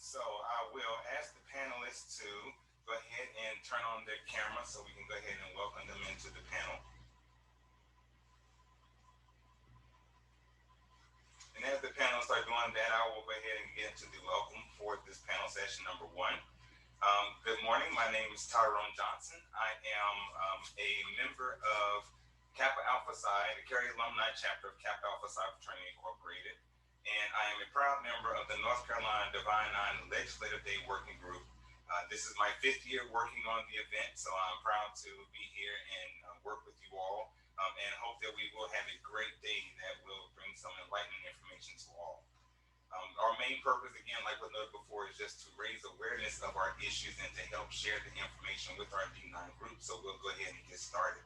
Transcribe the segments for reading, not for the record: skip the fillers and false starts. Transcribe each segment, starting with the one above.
So I will ask the panelists to go ahead and turn on their camera so we can go ahead and welcome them into the panel. And as the panelists are doing that, I will go ahead and get into the welcome for this panel session number one. Good morning. My name is Tyrone Johnson. I am a member of Kappa Alpha Psi, the Cary alumni chapter of Kappa Alpha Psi Fraternity Incorporated. And I am a proud member of the North Carolina Divine Nine Legislative Day Working Group. This is my 5th year working on the event, so I'm proud to be here and work with you all, and hope that we will have a great day that will bring some enlightening information to all. Our main purpose, again, like we noted before, is just to raise awareness of our issues and to help share the information with our D9 group. So we'll go ahead and get started.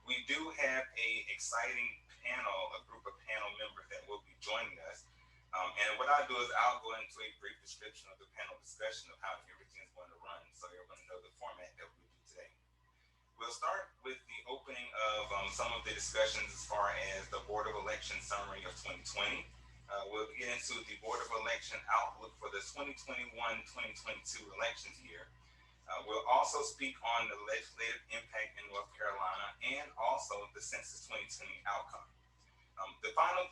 We do have a exciting panel, a group of panel members that will be joining us. And what I'll do is I'll go into a brief description of the panel discussion of how everything is going to run, so everyone know the format that we'll do today. We'll start with the opening of some of the discussions as far as the Board of Election summary of 2020. We'll get into the Board of Election outlook for the 2021-2022 elections year. We'll also speak on the legislative impact in North Carolina and also the Census 2020 outcome. The final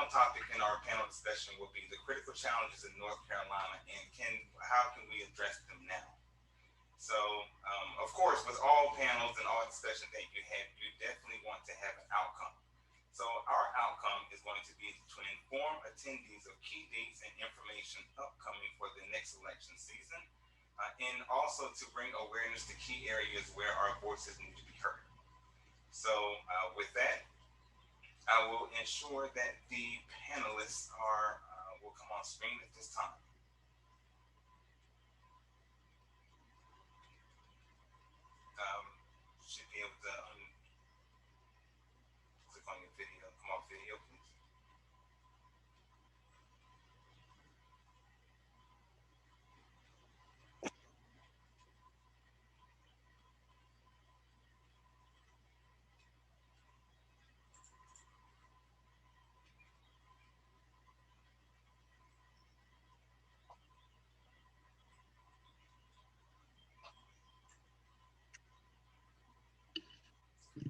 topic in our panel discussion will be the critical challenges in North Carolina and how can we address them now. So, of course, with all panels and all discussions that you have, you definitely want to have an outcome. So our outcome is going to be to inform attendees of key dates and information upcoming for the next election season, and also to bring awareness to key areas where our voices need to be heard. So with that, I will ensure that the panelists will come on screen at this time. Should be able to click on your video. Come off video, please.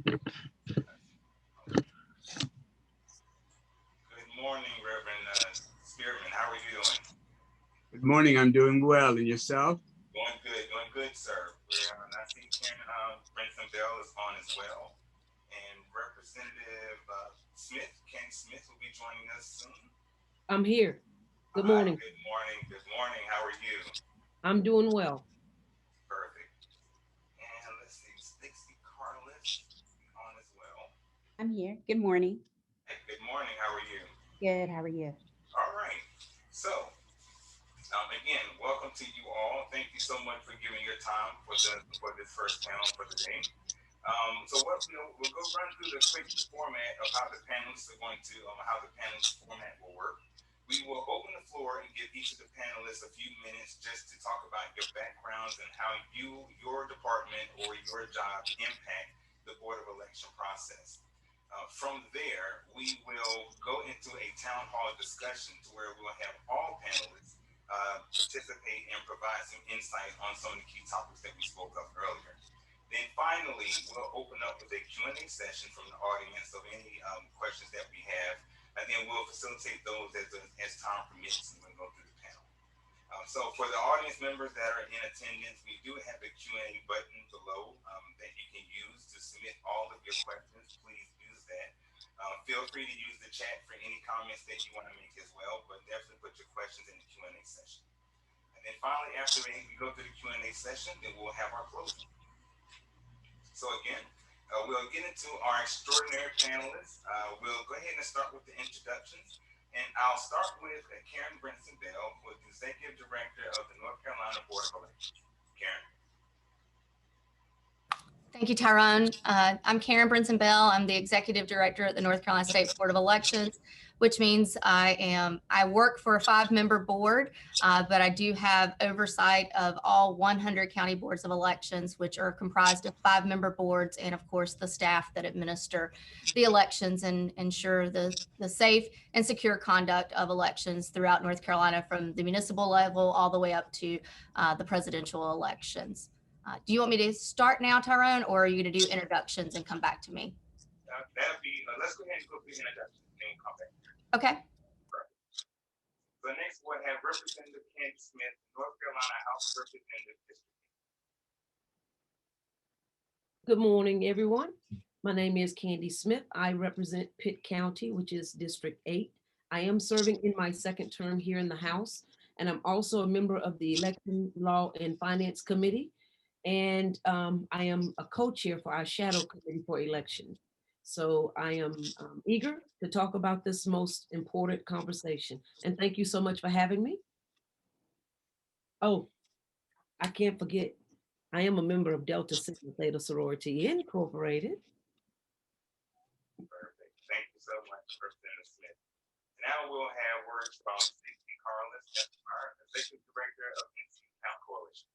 Good morning, Reverend Spearman. How are you doing? Good morning. I'm doing well. And yourself? Doing good, sir. I see Karen Brenton Bell is on as well. And Representative Kenny Smith will be joining us soon. I'm here. Good morning. Good morning. Good morning. How are you? I'm doing well. Perfect. And let's see, Stacey Carlis on as well. I'm here. Good morning. Hey, good morning. How are you? Good. How are you? All right. So, again, welcome to you all. Thank you so much for giving your time for this first panel for the day. So we'll go run through the quick format of how the panelists are going to, how the panelist format will work. We will open the floor and give each of the panelists a few minutes just to talk about your backgrounds and how your department or your job impact the Board of Election process. From there, we will go into a town hall discussion to where we'll have all panelists participate and provide some insight on some of the key topics that we spoke of earlier. Then finally, we'll open up with a Q&A session from the audience of any questions that we have, and then we'll facilitate those as time permits and we'll go through the panel. So for the audience members that are in attendance, we do have a Q&A button below that you can use to submit all of your questions. Please use that. Feel free to use the chat for any comments that you want to make as well, but definitely put your questions in the Q&A session. And then finally, after we go through the Q&A session, then we'll have our closing. So again, we'll get into our extraordinary panelists. We'll go ahead and start with the introductions. And I'll start with Karen Brenton Bell, who is the Executive Director of the North Carolina Board of Elections. Karen. Thank you, Tyrone. I'm Karen Brinson Bell. I'm the Executive Director at the North Carolina State Board of Elections, which means I work for a 5-member board, but I do have oversight of all 100 county boards of elections, which are comprised of 5-member boards and, of course, the staff that administer the elections and ensure the safe and secure conduct of elections throughout North Carolina, from the municipal level all the way up to the presidential elections. Do you want me to start now, Tyrone, or are you going to do introductions and come back to me? That'd be, let's go ahead and go through the introduction, then we'll come back. Okay. So next we'll have Representative Candy Smith, North Carolina House Representative District. Good morning, everyone. My name is Candy Smith. I represent Pitt County, which is District 8. I am serving in my 2nd term here in the House, and I'm also a member of the Election Law and Finance Committee. And I am a co-chair for our shadow committee for elections. So I am eager to talk about this most important conversation. And thank you so much for having me. Oh, I can't forget, I am a member of Delta Sigma Theta Sorority Incorporated. Perfect. Thank you so much, Representative Smith. Now we'll have words from Stacey Carless, our Executive Director of NC Count Coalition.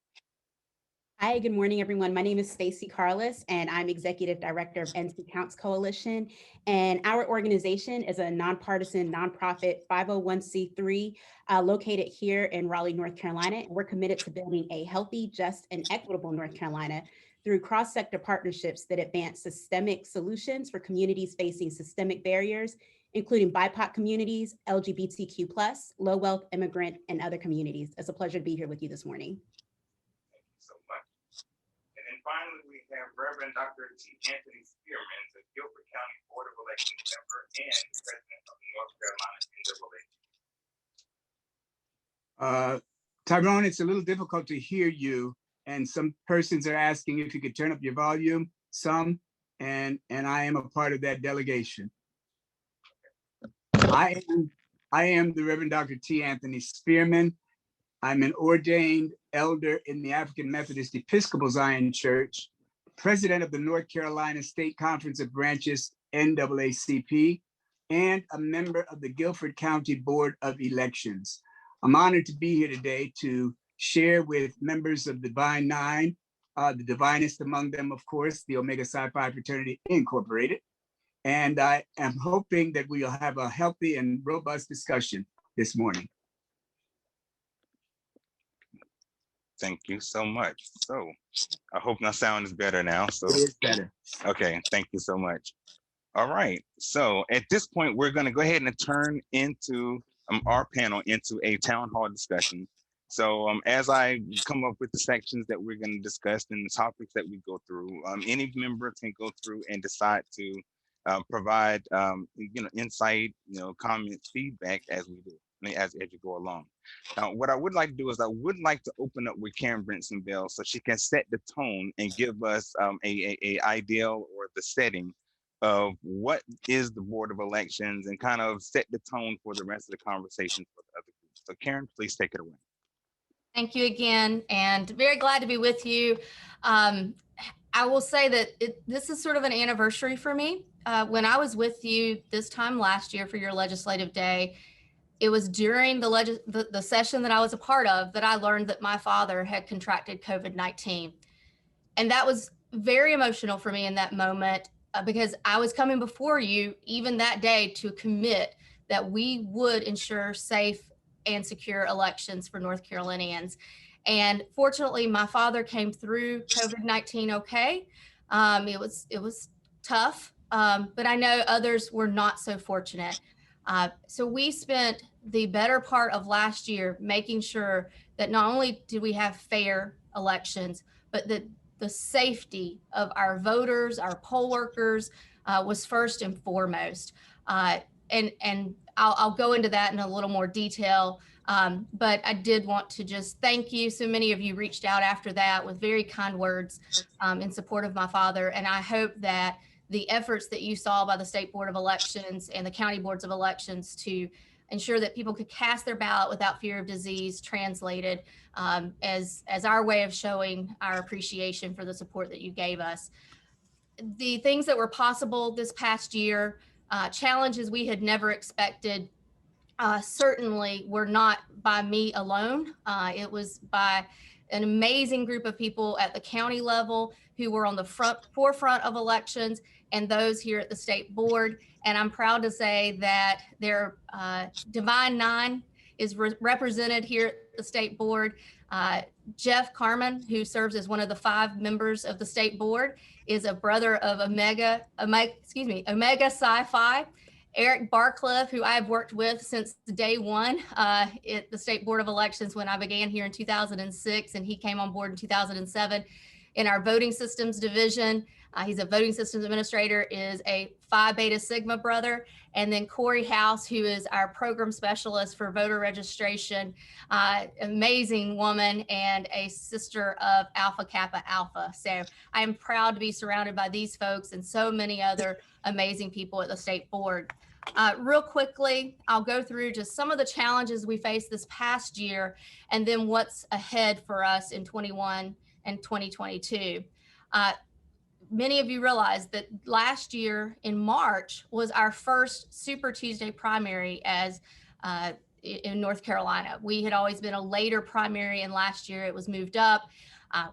Hi, good morning, everyone. My name is Stacey Carless, and I'm Executive Director of NC Counts Coalition. And our organization is a nonpartisan, nonprofit 501c3 located here in Raleigh, North Carolina. We're committed to building a healthy, just, and equitable North Carolina through cross-sector partnerships that advance systemic solutions for communities facing systemic barriers, including BIPOC communities, LGBTQ+, low-wealth immigrant, and other communities. It's a pleasure to be here with you this morning. Finally, we have Reverend Dr. T. Anthony Spearman, the Guilford County Board of Elections member and President of the North Carolina NAACP. Tyrone, it's a little difficult to hear you, and some persons are asking if you could turn up your volume some, and I am a part of that delegation. I am the Reverend Dr. T. Anthony Spearman. I'm an ordained elder in the African Methodist Episcopal Zion Church, president of the North Carolina State Conference of Branches, NAACP, and a member of the Guilford County Board of Elections. I'm honored to be here today to share with members of the Divine Nine, the divinest among them, of course, the Omega Psi Phi Fraternity Incorporated. And I am hoping that we'll have a healthy and robust discussion this morning. Thank you so much. So I hope my sound is better now. So It is better. Okay, thank you so much. All right, so at this point, we're gonna go ahead and turn into our panel into a town hall discussion. So as I come up with the sections that we're gonna discuss and the topics that we go through, any member can go through and decide to provide insight, comments, feedback as we do, as you go along. Now, what I would like to do is I would like to open up with Karen Brinson Bell so she can set the tone and give us a ideal or the setting of what is the Board of Elections and kind of set the tone for the rest of the conversation for the other groups. So Karen, please take it away. Thank you again, and very glad to be with you. I will say that this is sort of an anniversary for me. When I was with you this time last year for your legislative day, it was during the session that I was a part of that I learned that my father had contracted COVID-19. And that was very emotional for me in that moment because I was coming before you even that day to commit that we would ensure safe and secure elections for North Carolinians. And fortunately, my father came through COVID-19 okay. It was tough, but I know others were not so fortunate. So we spent the better part of last year making sure that not only did we have fair elections, but that the safety of our voters, our poll workers was first and foremost. And I'll go into that in a little more detail. But I did want to just thank you. So many of you reached out after that with very kind words in support of my father. And I hope that the efforts that you saw by the State Board of Elections and the county boards of elections to ensure that people could cast their ballot without fear of disease translated as our way of showing our appreciation for the support that you gave us. the things that were possible this past year, challenges we had never expected, certainly were not by me alone. It was by an amazing group of people at the county level who were on the forefront of elections, and those here at the state board. And I'm proud to say that their Divine Nine is represented here at the state board. Jeff Carmen, who serves as one of the 5 members of the state board, is a brother of Omega Psi Phi. Eric Barcliffe, who I've worked with since day one at the State Board of Elections when I began here in 2006, and he came on board in 2007 in our voting systems division. He's a voting systems administrator, is a Phi Beta Sigma brother. And then Corey House, who is our program specialist for voter registration, amazing woman and a sister of Alpha Kappa Alpha. So I am proud to be surrounded by these folks and so many other amazing people at the state board. Real quickly, I'll go through just some of the challenges we faced this past year and then what's ahead for us in 21 and 2022. Many of you realize that last year in March was our first Super Tuesday primary as in North Carolina. We had always been a later primary, and last year it was moved up,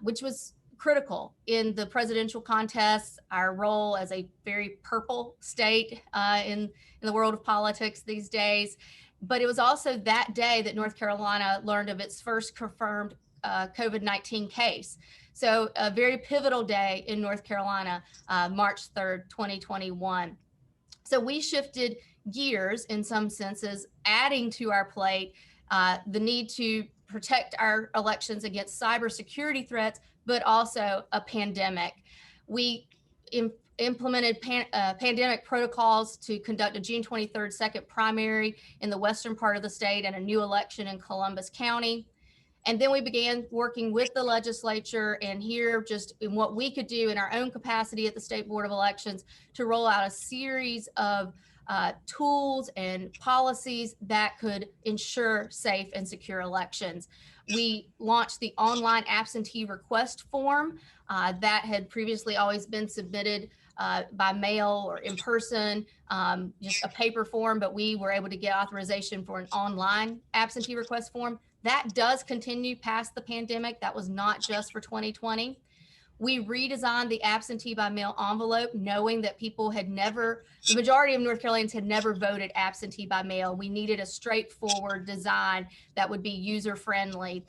which was critical in the presidential contests. Our role as a very purple state in the world of politics these days. But it was also that day that North Carolina learned of its first confirmed COVID-19 case. So a very pivotal day in North Carolina, March 3rd, 2021. So we shifted gears in some senses, adding to our plate the need to protect our elections against cybersecurity threats, but also a pandemic. We implemented pandemic protocols to conduct a June 23rd second primary in the western part of the state and a new election in Columbus County. And then we began working with the legislature and here just in what we could do in our own capacity at the State Board of Elections to roll out a series of tools and policies that could ensure safe and secure elections. We launched the online absentee request form that had previously always been submitted by mail or in person, just a paper form, but we were able to get authorization for an online absentee request form. That does continue past the pandemic. That was not just for 2020. We redesigned the absentee by mail envelope, knowing that people had never, the majority of North Carolinians had never voted absentee by mail. We needed a straightforward design that would be user friendly.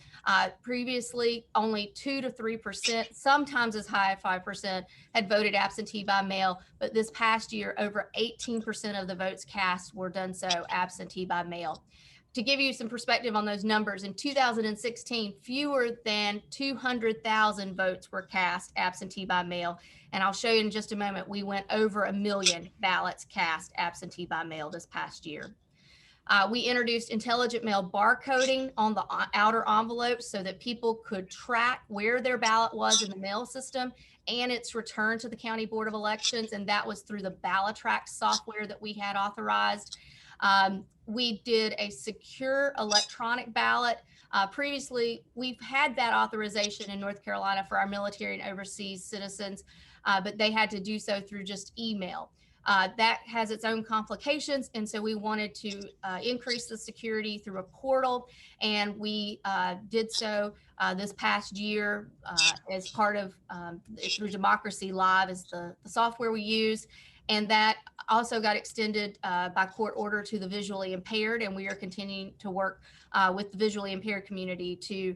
Previously, only 2 to 3%, sometimes as high as 5%, had voted absentee by mail. But this past year, over 18% of the votes cast were done so absentee by mail. To give you some perspective on those numbers, in 2016, fewer than 200,000 votes were cast absentee by mail. And I'll show you in just a moment, we went over 1 million ballots cast absentee by mail this past year. We introduced intelligent mail barcoding on the outer envelopes so that people could track where their ballot was in the mail system and its return to the County Board of Elections. And that was through the BallotTrack software that we had authorized. We did a secure electronic ballot. Previously, we've had that authorization in North Carolina for our military and overseas citizens, but they had to do so through just email. That has its own complications, and so we wanted to increase the security through a portal, and we did so this past year as part of through Democracy Live is the software we use. And that also got extended by court order to the visually impaired. And we are continuing to work with the visually impaired community to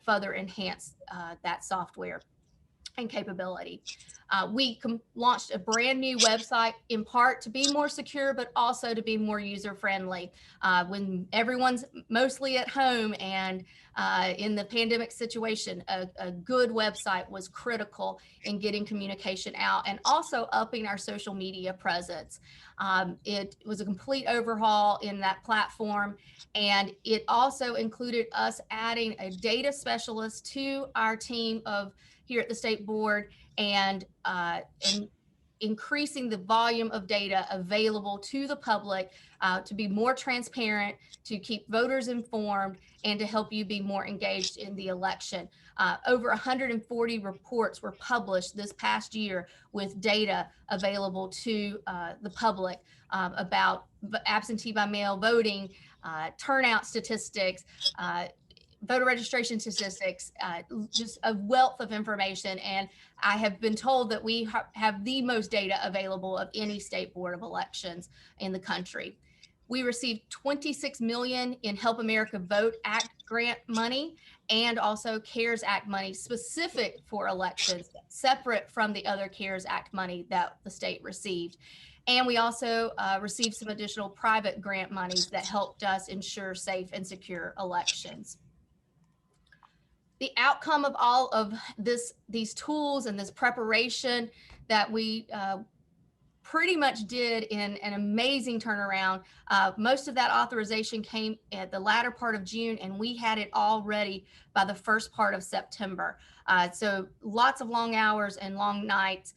further enhance that software and capability. We launched a brand new website in part to be more secure, but also to be more user friendly. When everyone's mostly at home and in the pandemic situation, a good website was critical in getting communication out and also upping our social media presence. It was a complete overhaul in that platform, and it also included us adding a data specialist to our team of here at the state board and increasing the volume of data available to the public to be more transparent, to keep voters informed, and to help you be more engaged in the election. Over 140 reports were published this past year with data available to the public about absentee by mail voting, turnout statistics, voter registration statistics, just a wealth of information. And I have been told that we have the most data available of any state board of elections in the country. We received $26 million in Help America Vote Act grant money and also CARES Act money specific for elections, separate from the other CARES Act money that the state received. And we also received some additional private grant monies that helped us ensure safe and secure elections. The outcome of all of these tools and this preparation that we pretty much did in an amazing turnaround. Most of that authorization came at the latter part of June, and we had it all ready by the first part of September. So lots of long hours and long nights.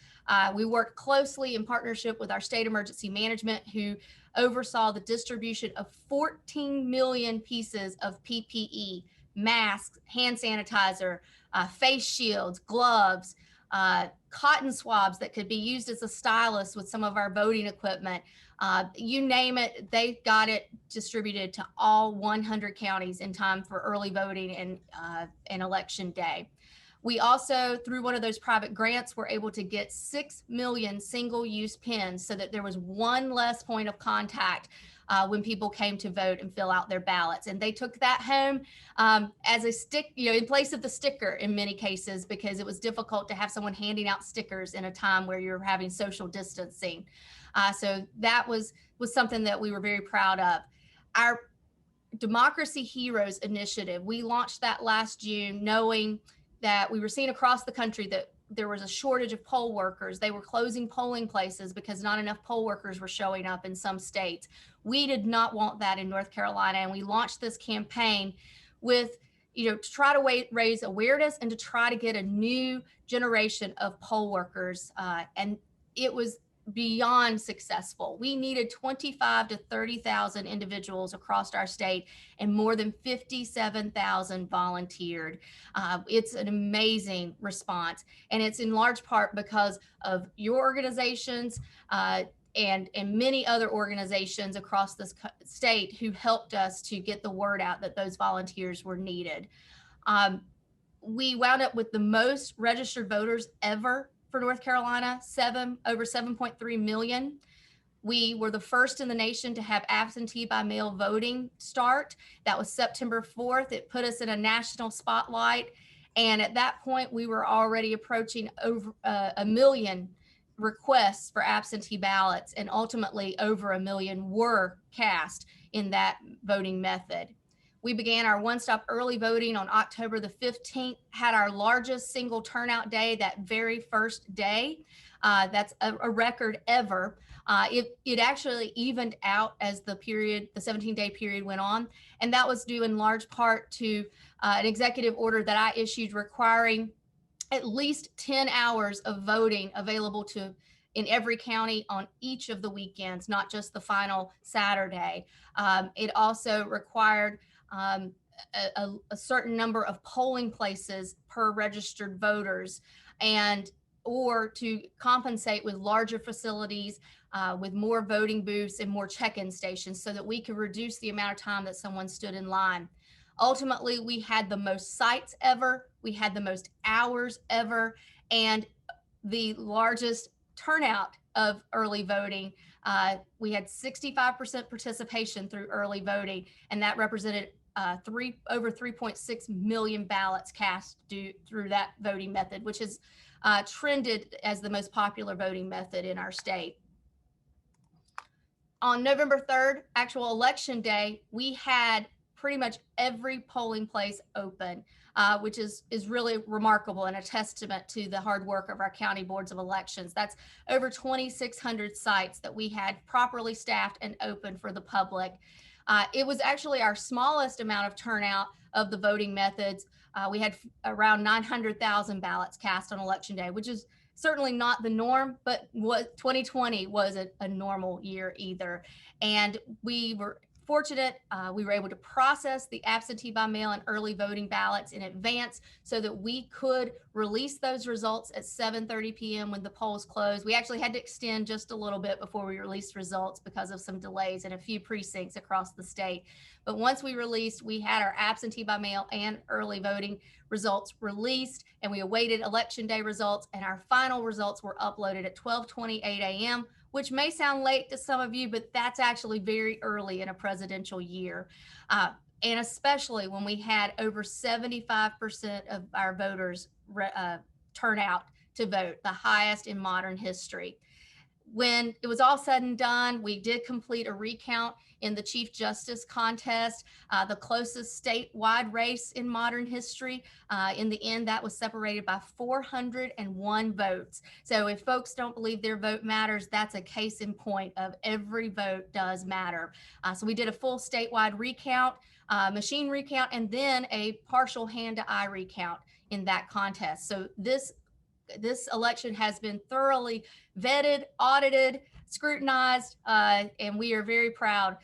We worked closely in partnership with our state emergency management, who oversaw the distribution of 14 million pieces of PPE, masks, hand sanitizer, face shields, gloves, cotton swabs that could be used as a stylus with some of our voting equipment. You name it, they got it distributed to all 100 counties in time for early voting and election day. We also, through one of those private grants, were able to get 6 million single-use pens so that there was one less point of contact when people came to vote and fill out their ballots. And they took that home as a stick, in place of the sticker in many cases, because it was difficult to have someone handing out stickers in a time where you're having social distancing. So that was something that we were very proud of. Our Democracy Heroes initiative, we launched that last June, knowing that we were seeing across the country that there was a shortage of poll workers. They were closing polling places because not enough poll workers were showing up in some states. We did not want that in North Carolina, and we launched this campaign with, to try to raise awareness and to try to get a new generation of poll workers. And it was beyond successful. We needed 25 to 30,000 individuals across our state, and more than 57,000 volunteered. It's an amazing response, and it's in large part because of your organizations and many other organizations across this state who helped us to get the word out that those volunteers were needed. We wound up with the most registered voters ever for North Carolina, over 7.3 million. We were the first in the nation to have absentee by mail voting start. That was September 4th. It put us in a national spotlight. And at that point, we were already approaching over 1 million requests for absentee ballots, and ultimately over 1 million were cast in that voting method. We began our one-stop early voting on October the 15th, had our largest single turnout day that very first day. That's a record ever. It actually evened out as the 17-day period went on. And that was due in large part to an executive order that I issued requiring at least 10 hours of voting available in every county on each of the weekends, not just the final Saturday. It also required a certain number of polling places per registered voters, or to compensate with larger facilities with more voting booths and more check-in stations so that we could reduce the amount of time that someone stood in line. Ultimately, we had the most sites ever, we had the most hours ever, and the largest turnout of early voting. We had 65% participation through early voting, and that represented over 3.6 million ballots cast through that voting method, which has trended as the most popular voting method in our state. On November 3rd, actual election day, we had pretty much every polling place open, which is really remarkable and a testament to the hard work of our county boards of elections. That's over 2,600 sites that we had properly staffed and open for the public. It was actually our smallest amount of turnout of the voting methods. We had around 900,000 ballots cast on election day, which is certainly not the norm, but what 2020 wasn't a normal year either. And we were fortunate, we were able to process the absentee by mail and early voting ballots in advance so that we could release those results at 7:30 p.m. when the polls closed. We actually had to extend just a little bit before we released results because of some delays in a few precincts across the state. But once we released, we had our absentee by mail and early voting results released, and we awaited election day results, and our final results were uploaded at 12:28 a.m., which may sound late to some of you, but that's actually very early in a presidential year. And especially when we had over 75% of our voters turn out to vote, the highest in modern history. When it was all said and done, we did complete a recount in the Chief Justice contest, the closest statewide race in modern history. In the end, that was separated by 401 votes. So if folks don't believe their vote matters, that's a case in point of every vote does matter. So we did a full statewide recount, machine recount, and then a partial hand-to-eye recount in that contest. So this election has been thoroughly vetted, audited, scrutinized, and we are very proud.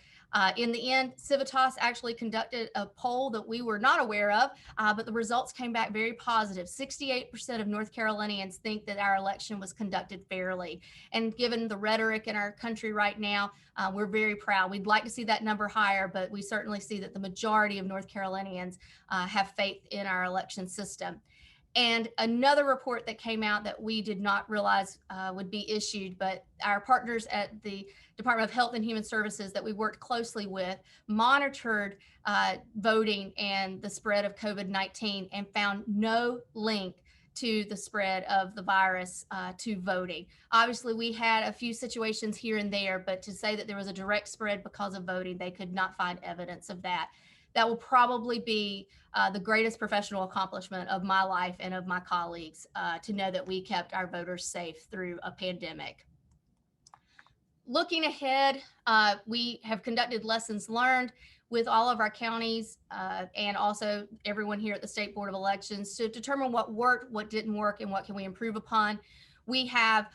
In the end, Civitas actually conducted a poll that we were not aware of, but the results came back very positive. 68% of North Carolinians think that our election was conducted fairly. And given the rhetoric in our country right now, we're very proud. We'd like to see that number higher, but we certainly see that the majority of North Carolinians have faith in our election system. And another report that came out that we did not realize would be issued, but our partners at the Department of Health and Human Services that we worked closely with monitored voting and the spread of COVID-19 and found no link to the spread of the virus to voting. Obviously, we had a few situations here and there, but to say that there was a direct spread because of voting, they could not find evidence of that. That will probably be the greatest professional accomplishment of my life and of my colleagues to know that we kept our voters safe through a pandemic. Looking ahead, we have conducted lessons learned with all of our counties and also everyone here at the State Board of Elections to determine what worked, what didn't work, and what can we improve upon. We have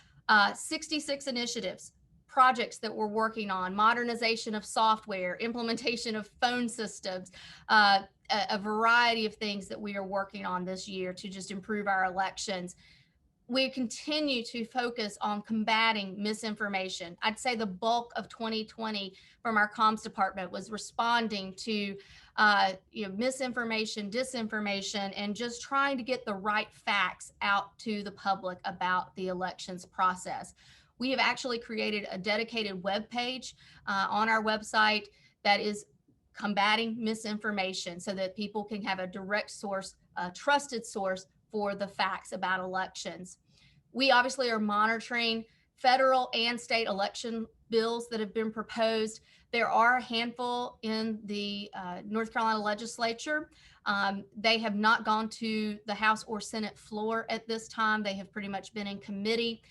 66 initiatives, projects that we're working on, modernization of software, implementation of phone systems, a variety of things that we are working on this year to just improve our elections. We continue to focus on combating misinformation. I'd say the bulk of 2020 from our comms department was responding to misinformation, disinformation, and just trying to get the right facts out to the public about the elections process. We have actually created a dedicated web page on our website that is combating misinformation so that people can have a direct source, a trusted source for the facts about elections. We obviously are monitoring federal and state election bills that have been proposed. There are a handful in the North Carolina legislature. They have not gone to the House or Senate floor at this time. They have pretty much been in committee.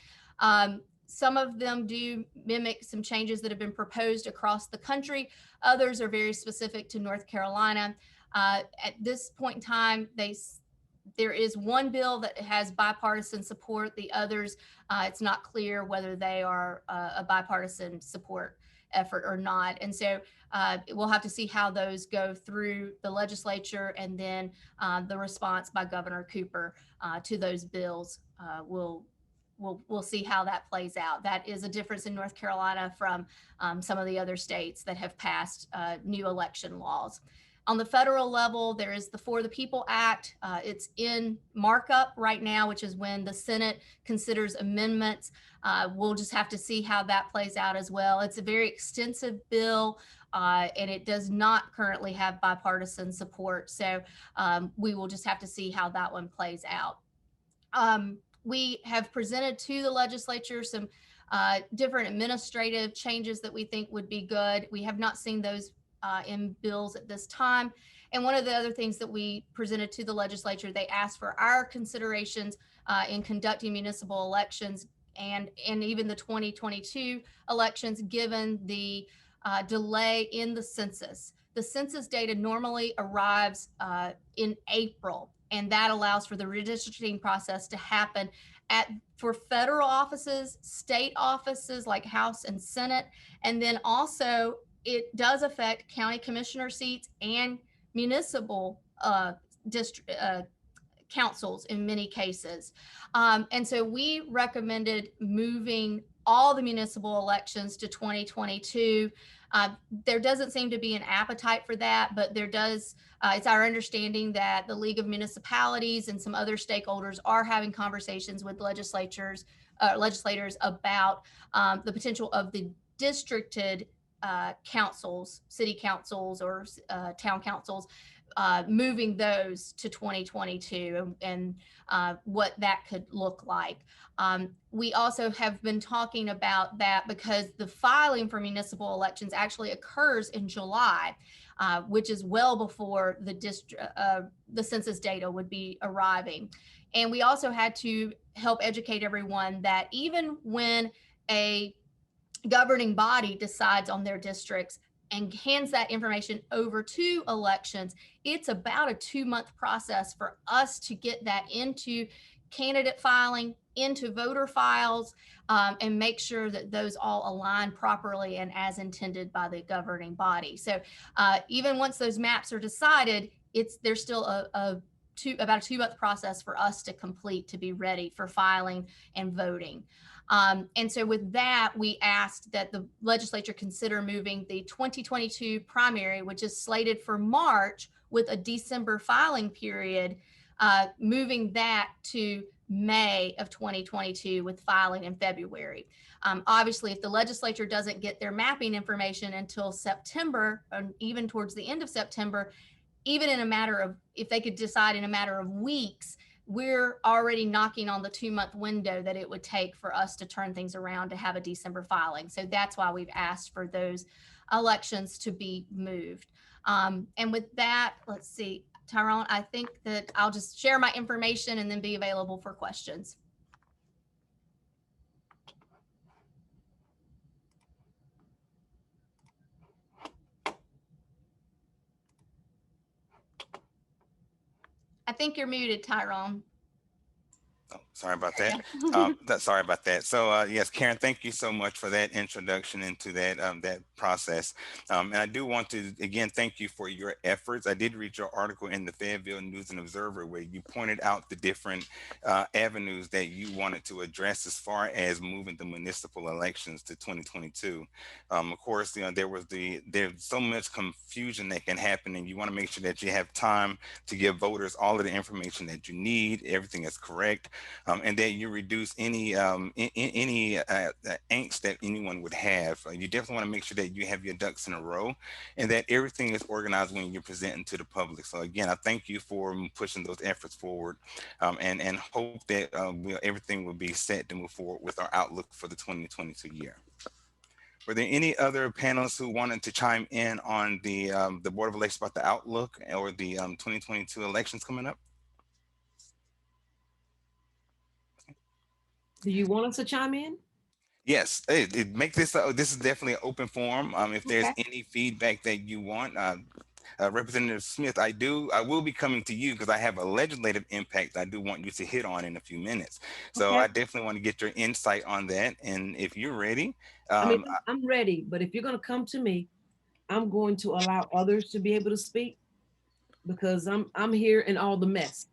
Some of them do mimic some changes that have been proposed across the country. Others are very specific to North Carolina. At this point in time, there is one bill that has bipartisan support. The others, it's not clear whether they are a bipartisan support effort or not. And so we'll have to see how those go through the legislature, and then the response by Governor Cooper to those bills we'll see how that plays out. That is a difference in North Carolina from some of the other states that have passed new election laws. On the federal level, there is the For the People Act. It's in markup right now, which is when the Senate considers amendments. We'll just have to see how that plays out as well. It's a very extensive bill, and it does not currently have bipartisan support. So we will just have to see how that one plays out. We have presented to the legislature some different administrative changes that we think would be good. We have not seen those in bills at this time. And one of the other things that we presented to the legislature, they asked for our considerations in conducting municipal elections and even the 2022 elections, given the delay in the census. The census data normally arrives in April, and that allows for the redistricting process to happen for federal offices, state offices like House and Senate, and then also it does affect county commissioner seats and municipal district councils in many cases. And so we recommended moving all the municipal elections to 2022. There doesn't seem to be an appetite for that, but there does, it's our understanding that the League of Municipalities and some other stakeholders are having conversations with legislators about the potential of the districted councils, city councils or town councils, moving those to 2022 and what that could look like. We also have been talking about that because the filing for municipal elections actually occurs in July, which is well before the census data would be arriving. And we also had to help educate everyone that even when a governing body decides on their districts and hands that information over to elections, it's about a 2-month process for us to get that into candidate filing, into voter files, and make sure that those all align properly and as intended by the governing body. So even once those maps are decided, there's still about a 2-month process for us to complete to be ready for filing and voting. And so with that, we asked that the legislature consider moving the 2022 primary, which is slated for March with a December filing period, moving that to May of 2022 with filing in February. Obviously, if the legislature doesn't get their mapping information until September, or even towards the end of September, even in a matter of, if they could decide in a matter of weeks, we're already knocking on the 2-month window that it would take for us to turn things around to have a December filing. So that's why we've asked for those elections to be moved. And with that, let's see, Tyrone, I think that I'll just share my information and then be available for questions. I think you're muted, Tyrone. Oh, sorry about that. Sorry about that. So yes, Karen, thank you so much for that introduction into that that process. And I do want to again thank you for your efforts. I did read your article in the Fayetteville News and Observer where you pointed out the different avenues that you wanted to address as far as moving the municipal elections to 2022. Of course, you know there's so much confusion that can happen, and you want to make sure that you have time to give voters all of the information that you need. Everything is correct. And that you reduce any angst that anyone would have. You definitely want to make sure that you have your ducks in a row and that everything is organized when you're presenting to the public. So again, I thank you for pushing those efforts forward and hope that everything will be set to move forward with our outlook for the 2022 year. Were there any other panelists who wanted to chime in on the Board of Elections about the outlook or the 2022 elections coming up? Do you want us to chime in? Yes, make this this is definitely an open forum. If there's any feedback that you want, Representative Smith, I will be coming to you because I have a legislative impact I do want you to hit on in a few minutes. So I definitely want to get your insight on that. And if you're ready, I'm ready. But if you're going to come to me, I'm going to allow others to be able to speak because I'm here in all the mess.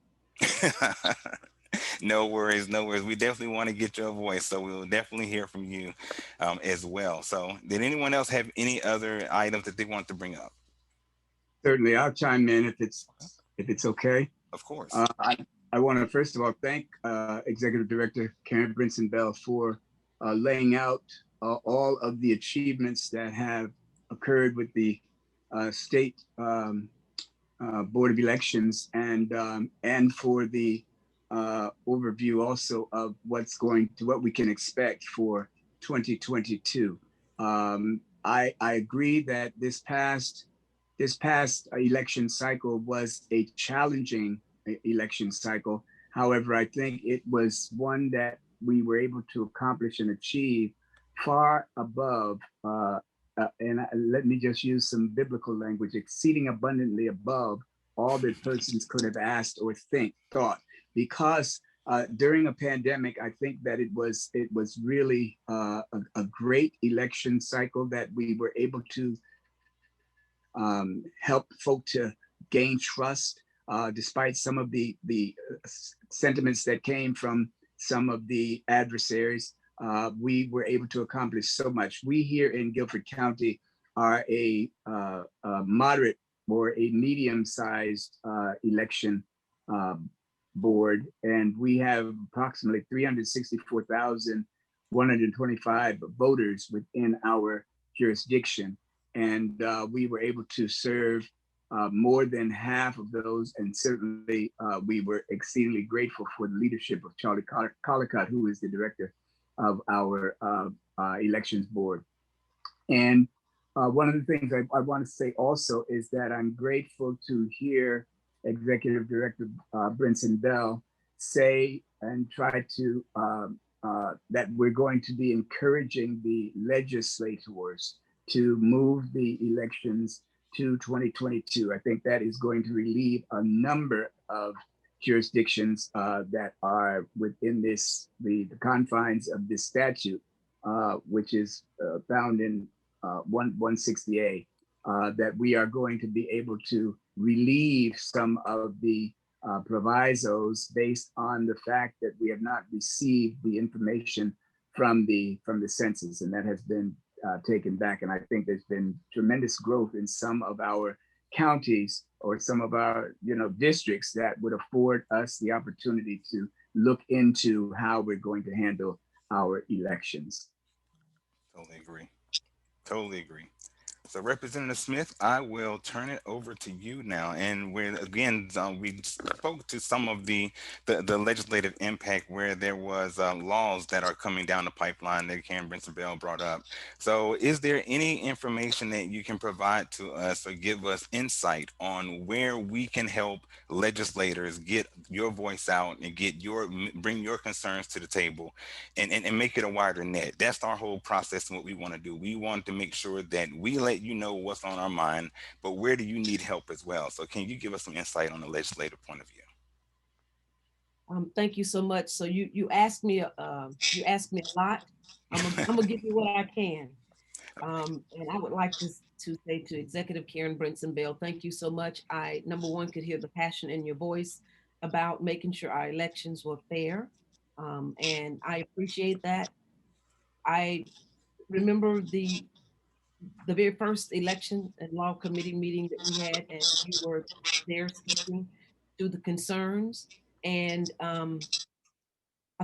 No worries, no worries. We definitely want to get your voice, so we'll definitely hear from you as well. So did anyone else have any other items that they want to bring up? Certainly, I'll chime in if it's okay. Of course. I want to first of all thank Executive Director Karen Brinson Bell for laying out all of the achievements that have occurred with the state Board of Elections and for the overview also of what we can expect for 2022. I agree that this past election cycle was a challenging election cycle. However, I think it was one that we were able to accomplish and achieve far above, and let me just use some biblical language, exceeding abundantly above all that persons could have asked or thought. Because during a pandemic, I think that it was really a great election cycle that we were able to help folk to gain trust, despite some of the sentiments that came from some of the adversaries. We were able to accomplish so much. We here in Guilford County are a moderate or a medium-sized election board, and we have approximately 364,125 voters within our jurisdiction. And we were able to serve more than half of those. And certainly we were exceedingly grateful for the leadership of Charlie Collicott, who is the director of our elections board. And one of the things I want to say also is that I'm grateful to hear Executive Director Brinson Bell say and try to that we're going to be encouraging the legislators to move the elections to 2022. I think that is going to relieve a number of jurisdictions that are within the confines of this statute, which is found in 160A, that we are going to be able to relieve some of the provisos based on the fact that we have not received the information from the census, and that has been taken back. And I think there's been tremendous growth in some of our counties or some of our districts that would afford us the opportunity to look into how we're going to handle our elections. Totally agree. Totally agree. So Representative Smith, I will turn it over to you now. And we spoke to some of the legislative impact where there was laws that are coming down the pipeline that Karen Brinson Bell brought up. So is there any information that you can provide to us or give us insight on where we can help legislators get your voice out and bring your concerns to the table and make it a wider net? That's our whole process and what we want to do. We want to make sure that we let you know what's on our mind, but where do you need help as well? So can you give us some insight on the legislative point of view? Thank you so much. So you asked me a lot. I'm gonna give you what I can. And I would like to say to Executive Karen Brinson Bell, thank you so much. I, number one, could hear the passion in your voice about making sure our elections were fair. And I appreciate that. I remember the very first election and law committee meeting that we had, and you were there speaking to the concerns. And I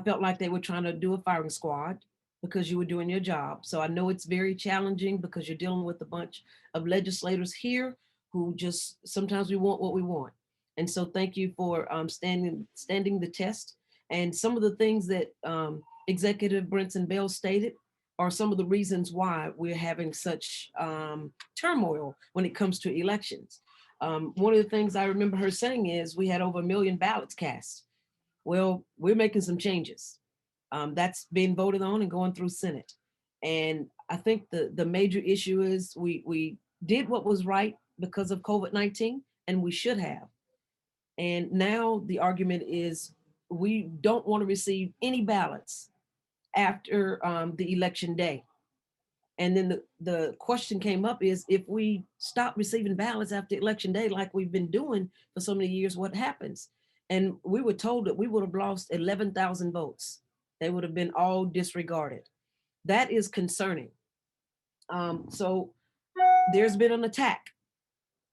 felt like they were trying to do a firing squad because you were doing your job. So I know it's very challenging because you're dealing with a bunch of legislators here who just, sometimes we want what we want. And so thank you for standing the test. And some of the things that Executive Brinson Bell stated are some of the reasons why we're having such turmoil when it comes to elections. One of the things I remember her saying is we had over 1 million ballots cast. Well, we're making some changes. That's being voted on and going through Senate. And I think the major issue is we did what was right because of COVID-19, and we should have. And now the argument is we don't want to receive any ballots after the election day. And then the question came up is, if we stop receiving ballots after election day, like we've been doing for so many years, what happens? And we were told that we would have lost 11,000 votes. They would have been all disregarded. That is concerning. So there's been an attack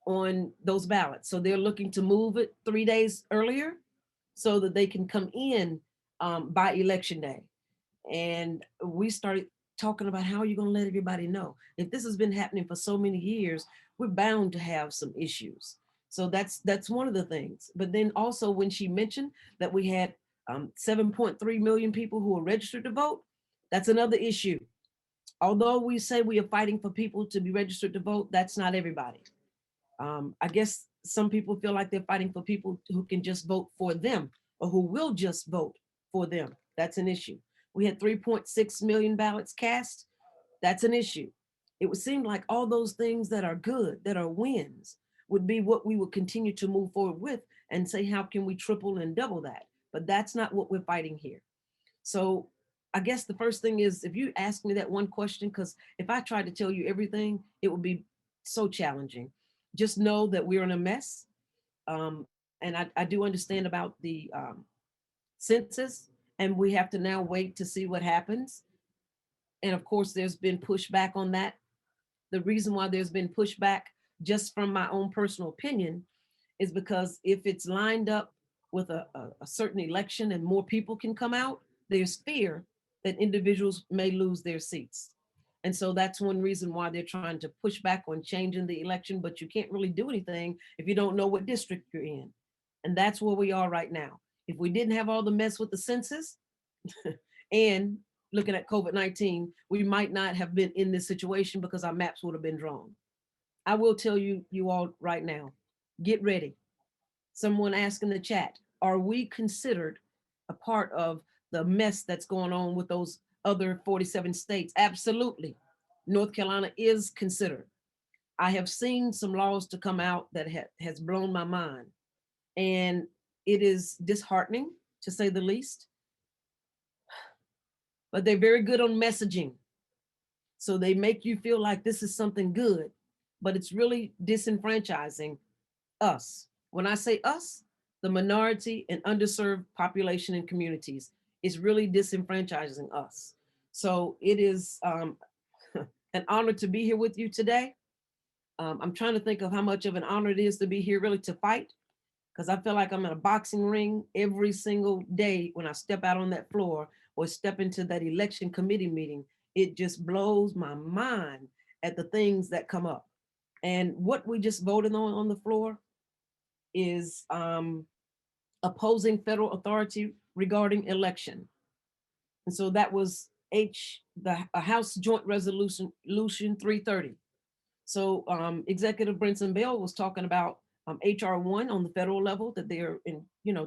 on those ballots. So they're looking to move it 3 days earlier so that they can come in by election day. And we started talking about how you're going to let everybody know. If this has been happening for so many years, we're bound to have some issues. So that's one of the things. But then also when she mentioned that we had 7.3 million people who are registered to vote, that's another issue. Although we say we are fighting for people to be registered to vote, that's not everybody. I guess some people feel like they're fighting for people who can just vote for them or who will just vote for them. That's an issue. We had 3.6 million ballots cast. That's an issue. It would seem like all those things that are good, that are wins, would be what we would continue to move forward with and say, how can we triple and double that? but that's not what we're fighting here. So I guess the first thing is, if you ask me that one question, because if I tried to tell you everything, it would be so challenging. Just know that we're in a mess. And I do understand about the census, and we have to now wait to see what happens. And of course, there's been pushback on that. The reason why there's been pushback, just from my own personal opinion, is because if it's lined up with a certain election and more people can come out, there's fear that individuals may lose their seats. And so that's one reason why they're trying to push back on changing the election, but you can't really do anything if you don't know what district you're in. And that's where we are right now. If we didn't have all the mess with the census and looking at COVID-19, we might not have been in this situation because our maps would have been drawn. I will tell you all right now, get ready. Someone asked in the chat, are we considered a part of the mess that's going on with those other 47 states? Absolutely. North Carolina is considered. I have seen some laws to come out that has blown my mind. And it is disheartening, to say the least. But they're very good on messaging. So they make you feel like this is something good, but it's really disenfranchising us. When I say us, the minority and underserved population and communities, is really disenfranchising us. So it is an honor to be here with you today. I'm trying to think of how much of an honor it is to be here really to fight, because I feel like I'm in a boxing ring every single day when I step out on that floor or step into that election committee meeting. It just blows my mind at the things that come up. And what we just voted on the floor is opposing federal authority regarding election. And so that was House Joint Resolution 330. So Executive Brinson Bell was talking about HR 1 on the federal level that they're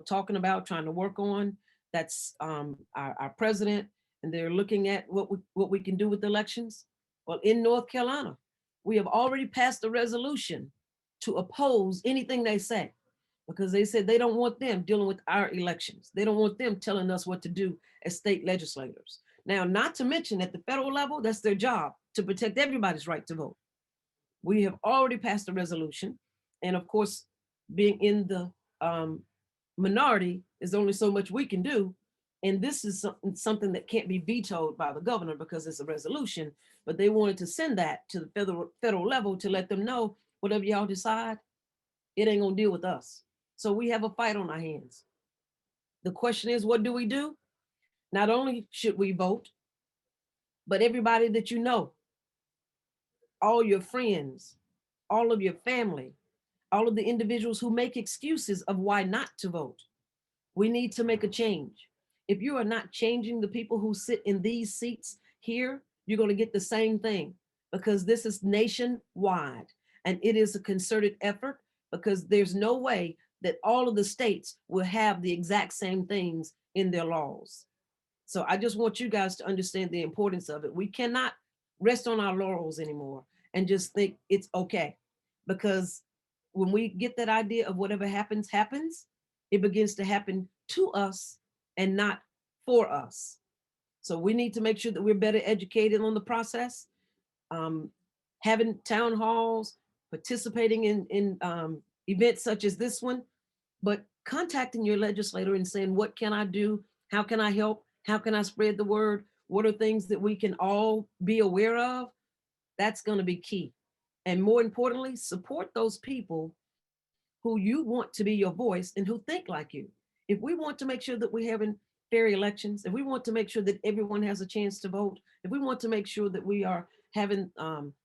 talking about, trying to work on. That's our president, and they're looking at what we can do with elections. Well, in North Carolina, we have already passed a resolution to oppose anything they say, because they said they don't want them dealing with our elections. They don't want them telling us what to do as state legislators. Now, not to mention at the federal level, that's their job, to protect everybody's right to vote. We have already passed a resolution. And of course, being in the minority, is only so much we can do. And this is something that can't be vetoed by the governor because it's a resolution, but they wanted to send that to the federal level to let them know, whatever y'all decide, it ain't gonna deal with us. So we have a fight on our hands. The question is, what do we do? Not only should we vote, but everybody that you know, all your friends, all of your family, all of the individuals who make excuses of why not to vote. We need to make a change. If you are not changing the people who sit in these seats here, you're going to get the same thing, because this is nationwide and it is a concerted effort, because there's no way that all of the states will have the exact same things in their laws. So I just want you guys to understand the importance of it. We cannot rest on our laurels anymore and just think it's okay, because when we get that idea of whatever happens, happens, it begins to happen to us and not for us. So we need to make sure that we're better educated on the process, having town halls, participating in events such as this one, but contacting your legislator and saying, what can I do? How can I help? How can I spread the word? What are things that we can all be aware of? That's going to be key. And more importantly, support those people who you want to be your voice and who think like you. If we want to make sure that we're having fair elections, if we want to make sure that everyone has a chance to vote, if we want to make sure that we are having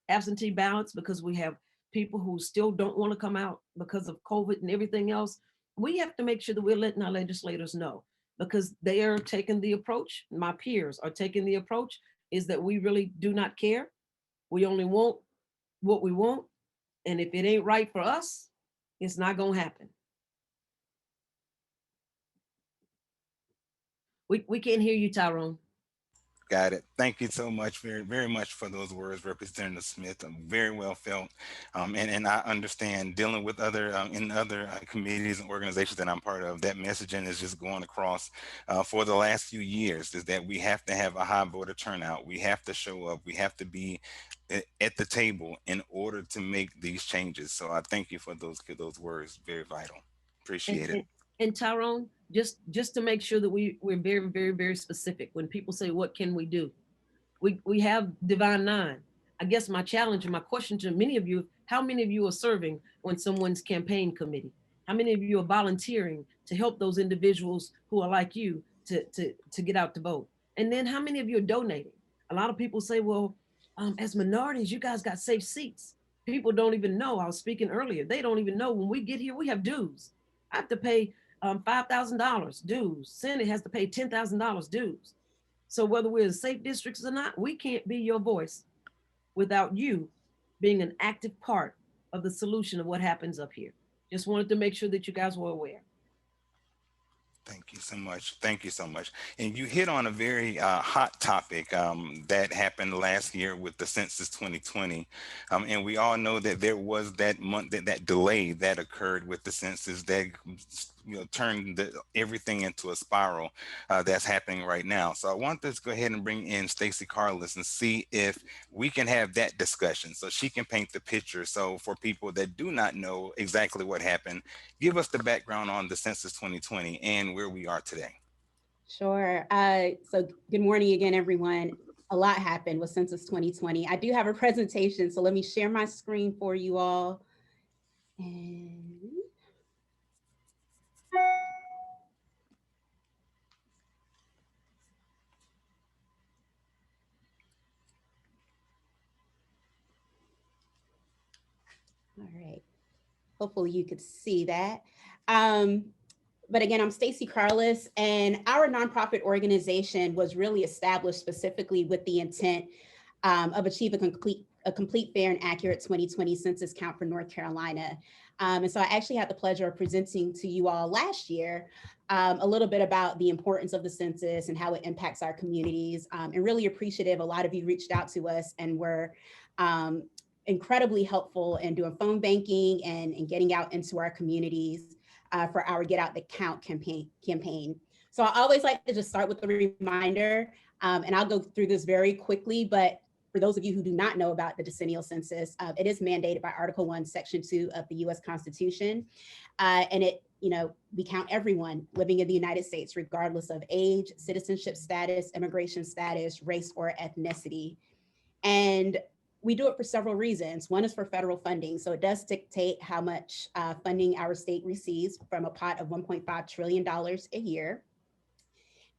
absentee ballots because we have people who still don't want to come out because of COVID and everything else, we have to make sure that we're letting our legislators know, because they are taking the approach, my peers are taking the approach, is that we really do not care. We only want what we want. And if it ain't right for us, it's not gonna happen. We can't hear you, Tyrone. Got it. Thank you so much, very much for those words, Representative Smith. Very well felt, and I understand dealing with other in other committees and organizations that I'm part of. That messaging is just going across for the last few years. Is that we have to have a high voter turnout. We have to show up. We have to be at the table in order to make these changes. So I thank you for those words. Very vital. And, Appreciate it. and, and Tyrone, just to make sure that we're very, very, very specific. When people say, what can we do? We have Divine Nine. I guess my challenge and my question to many of you, how many of you are serving on someone's campaign committee? How many of you are volunteering to help those individuals who are like you to get out to vote? And then how many of you are donating? A lot of people say, well, as minorities, you guys got safe seats. People don't even know. I was speaking earlier. They don't even know when we get here, we have dues. I have to pay $5,000 dues. Senate has to pay $10,000 dues. So whether we're in safe districts or not, we can't be your voice without you being an active part of the solution of what happens up here. Just wanted to make sure that you guys were aware. Thank you so much. Thank you so much. And you hit on a very hot topic that happened last year with the Census 2020. And we all know that there was that month, that delay that occurred with the census that turned everything into a spiral that's happening right now. So I want to go ahead and bring in Stacey Carless and see if we can have that discussion so she can paint the picture. So for people that do not know exactly what happened, give us the background on the Census 2020 and where we are today. Sure. So good morning again, everyone. A lot happened with Census 2020. I do have a presentation, so let me share my screen for you all. And all right. Hopefully you could see that. But again, I'm Stacey Carless, and our nonprofit organization was really established specifically with the intent of achieving a complete, fair, and accurate 2020 census count for North Carolina. And so I actually had the pleasure of presenting to you all last year a little bit about the importance of the census and how it impacts our communities, and really appreciative. A lot of you reached out to us and were incredibly helpful in doing phone banking and getting out into our communities for our Get Out the Count campaign. So I always like to just start with a reminder, and I'll go through this very quickly, but for those of you who do not know about the decennial census, it is mandated by Article 1, Section 2 of the US Constitution. And it, we count everyone living in the United States, regardless of age, citizenship status, immigration status, race, or ethnicity. And we do it for several reasons. One is for federal funding. So it does dictate how much funding our state receives from a pot of $1.5 trillion a year.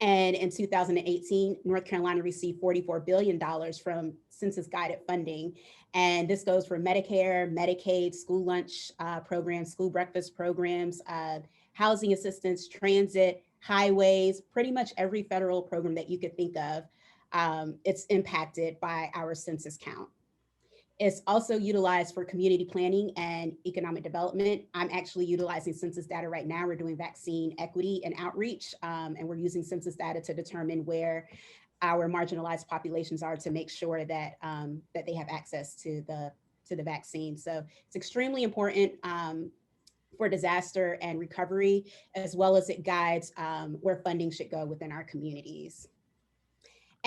And in 2018, North Carolina received $44 billion from census guided funding. And this goes for Medicare, Medicaid, school lunch programs, school breakfast programs, housing assistance, transit, highways, pretty much every federal program that you could think of. It's impacted by our census count. It's also utilized for community planning and economic development. I'm actually utilizing census data right now. We're doing vaccine equity and outreach, and we're using census data to determine where our marginalized populations are to make sure that that they have access to the vaccine. So it's extremely important for disaster and recovery, as well as it guides where funding should go within our communities.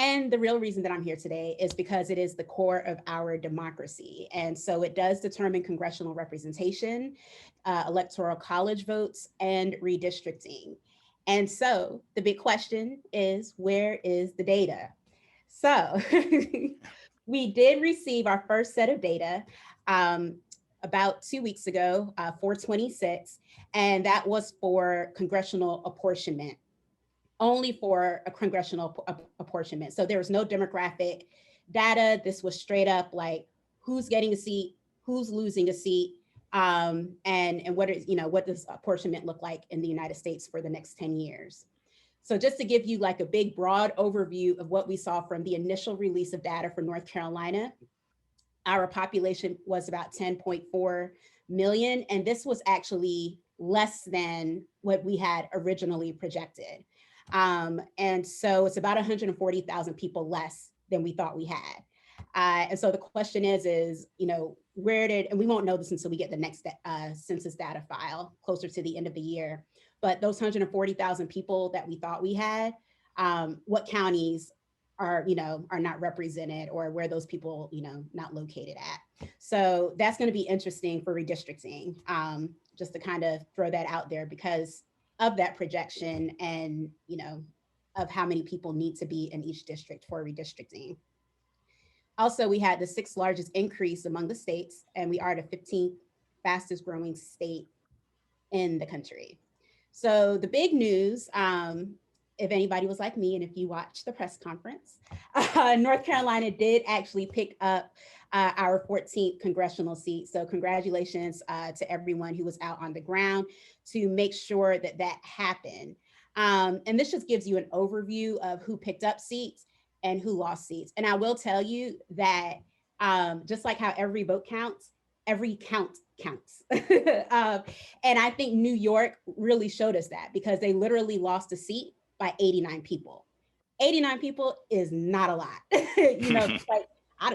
And the real reason that I'm here today is because it is the core of our democracy. And so it does determine congressional representation, electoral college votes, and redistricting. And so the big question is, where is the data? So we did receive our first set of data about 2 weeks ago, 4/26, and that was for congressional apportionment. Only for a congressional apportionment. So there was no demographic data. This was straight up like who's getting a seat, who's losing a seat, and what is, what does apportionment look like in the United States for the next 10 years. So just to give you like a big broad overview of what we saw from the initial release of data for North Carolina, our population was about 10.4 million, and this was actually less than what we had originally projected. And so it's about 140,000 people less than we thought we had. And so the question is, and we won't know this until we get the next census data file closer to the end of the year, but those 140,000 people that we thought we had, what counties are not represented, or where those people, not located at. So that's going to be interesting for redistricting, just to kind of throw that out there because of that projection and, of how many people need to be in each district for redistricting. Also, we had the 6th largest increase among the states, and we are the 15th fastest growing state in the country. So the big news, if anybody was like me, and if you watched the press conference, North Carolina did actually pick up our 14th congressional seat. So congratulations to everyone who was out on the ground to make sure that that happened. And this just gives you an overview of who picked up seats and who lost seats. And I will tell you that just like how every vote counts, every count counts. And I think New York really showed us that because they literally lost a seat by 89 people. 89 people is not a lot.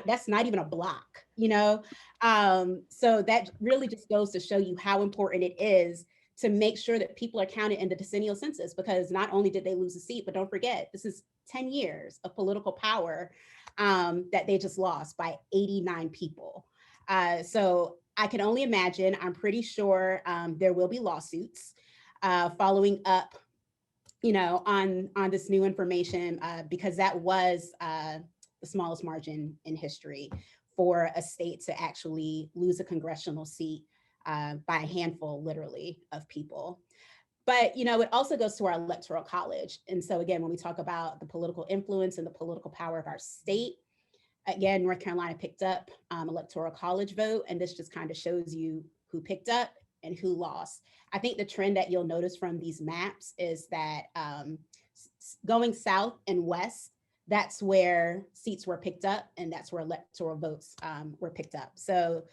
That's not even a block, So that really just goes to show you how important it is to make sure that people are counted in the decennial census, because not only did they lose a seat, but don't forget, this is 10 years of political power that they just lost by 89 people. So I can only imagine, I'm pretty sure there will be lawsuits following up, on this new information, because that was the smallest margin in history for a state to actually lose a congressional seat by a handful, literally, of people. But, it also goes to our electoral college. And so again, when we talk about the political influence and the political power of our state, again, North Carolina picked up electoral college vote, and this just kind of shows you who picked up and who lost. I think the trend that you'll notice from these maps is that going south and west, that's where seats were picked up, and that's where electoral votes were picked up. So,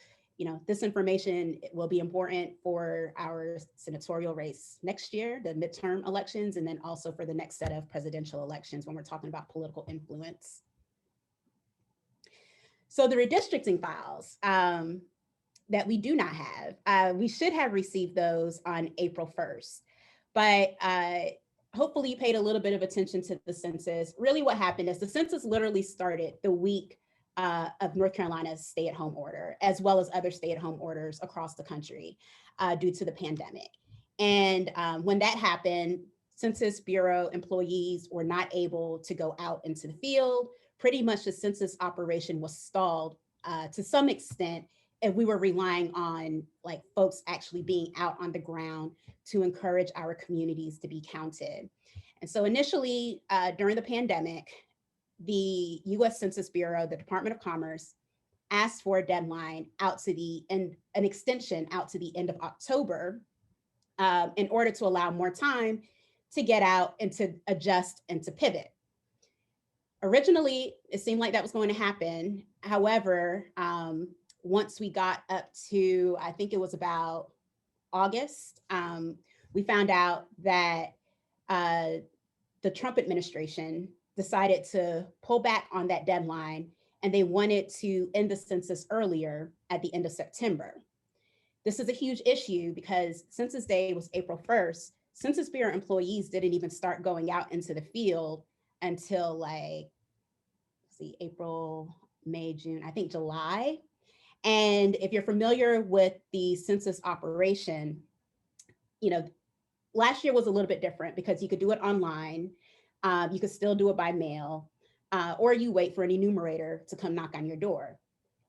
this information will be important for our senatorial race next year, the midterm elections, and then also for the next set of presidential elections when we're talking about political influence. So the redistricting files that we do not have, we should have received those on April 1st, but hopefully you paid a little bit of attention to the census. Really what happened is the census literally started the week of North Carolina's stay-at-home order, as well as other stay-at-home orders across the country due to the pandemic. And when that happened, Census Bureau employees were not able to go out into the field. Pretty much the census operation was stalled to some extent, and we were relying on folks actually being out on the ground to encourage our communities to be counted. And so initially during the pandemic, the US Census Bureau, the Department of Commerce, asked for a deadline out to the end, an extension out to the end of October in order to allow more time to get out and to adjust and to pivot. Originally, it seemed like that was going to happen. However, once we got up to, I think it was about August, we found out that the Trump administration decided to pull back on that deadline, and they wanted to end the census earlier at the end of September. This is a huge issue because Census Day was April 1st. Census Bureau employees didn't even start going out into the field until April, May, June, I think July. And if you're familiar with the census operation, last year was a little bit different because you could do it online. You could still do it by mail, or you wait for an enumerator to come knock on your door.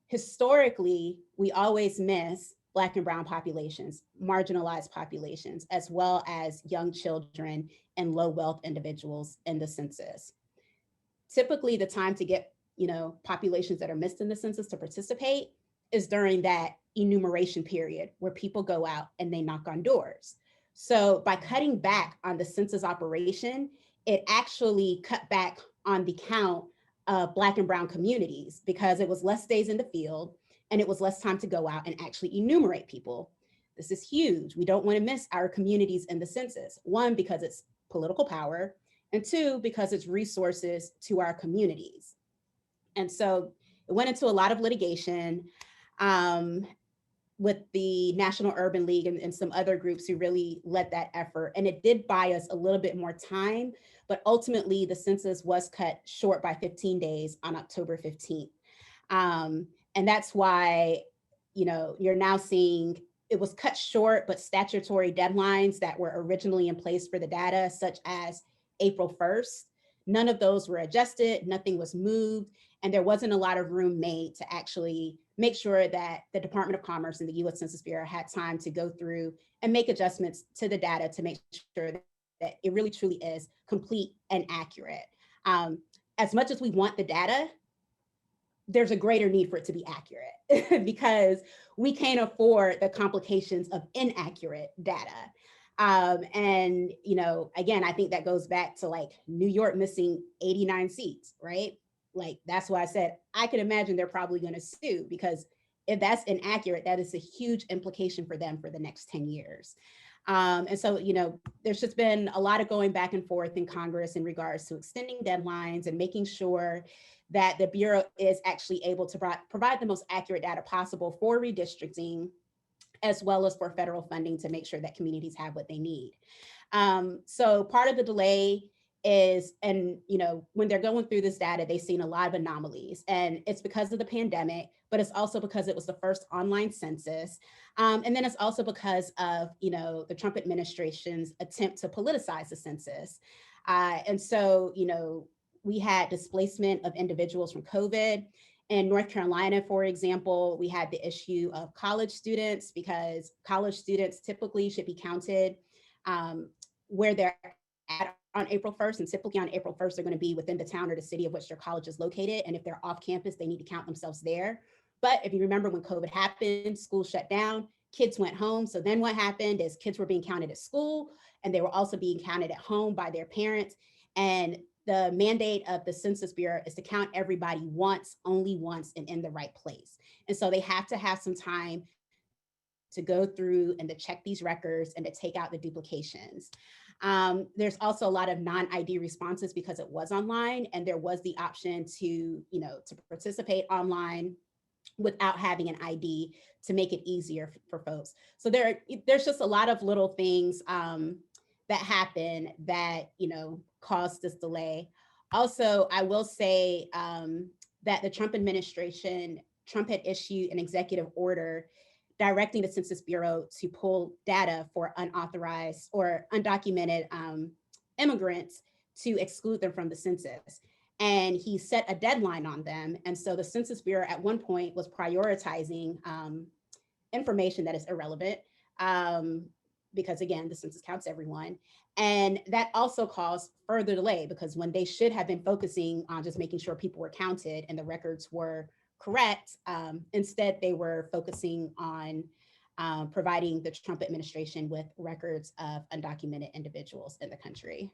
Historically, we always miss Black and Brown populations, marginalized populations, as well as young children and low wealth individuals in the census. Typically, the time to get populations that are missed in the census to participate is during that enumeration period where people go out and they knock on doors. So by cutting back on the census operation, it actually cut back on the count of Black and Brown communities because it was less days in the field and it was less time to go out and actually enumerate people. This is huge. We don't want to miss our communities in the census. One, because it's political power, and two, because it's resources to our communities. And so it went into a lot of litigation with the National Urban League and some other groups who really led that effort. And it did buy us a little bit more time, but ultimately the census was cut short by 15 days on October 15th. And that's why, you're now seeing it was cut short, but statutory deadlines that were originally in place for the data, such as April 1st, none of those were adjusted, nothing was moved, and there wasn't a lot of room made to actually make sure that the Department of Commerce and the U.S. Census Bureau had time to go through and make adjustments to the data to make sure that it really truly is complete and accurate. As much as we want the data, there's a greater need for it to be accurate because we can't afford the complications of inaccurate data. And, again, I think that goes back to like New York missing 89 seats, right? Like, that's why I said, I can imagine they're probably going to sue, because if that's inaccurate, that is a huge implication for them for the next 10 years. And so, there's just been a lot of going back and forth in Congress in regards to extending deadlines and making sure that the Bureau is actually able to provide the most accurate data possible for redistricting, as well as for federal funding to make sure that communities have what they need. So part of the delay is, and when they're going through this data, they've seen a lot of anomalies, and it's because of the pandemic, but it's also because it was the first online census. And then it's also because of, the Trump administration's attempt to politicize the census. And so, we had displacement of individuals from COVID. In North Carolina, for example, we had the issue of college students, because college students typically should be counted where they're at on April 1st. And typically on April 1st, they're going to be within the town or the city of which their college is located. And if they're off campus, they need to count themselves there. But if you remember, when COVID happened, school shut down, kids went home. So then what happened is kids were being counted at school, and they were also being counted at home by their parents. And the mandate of the Census Bureau is to count everybody once, only once, and in the right place. And so they have to have some time to go through and to check these records and to take out the duplications. There's also a lot of non-ID responses because it was online, and there was the option to participate online without having an ID to make it easier for folks. So there's just a lot of little things that happen that, caused this delay. Also, I will say that the Trump administration, Trump had issued an executive order directing the Census Bureau to pull data for unauthorized or undocumented immigrants to exclude them from the census. And he set a deadline on them. And so the Census Bureau at one point was prioritizing information that is irrelevant, because again, the census counts everyone. And that also caused further delay, because when they should have been focusing on just making sure people were counted and the records were correct, instead they were focusing on providing the Trump administration with records of undocumented individuals in the country.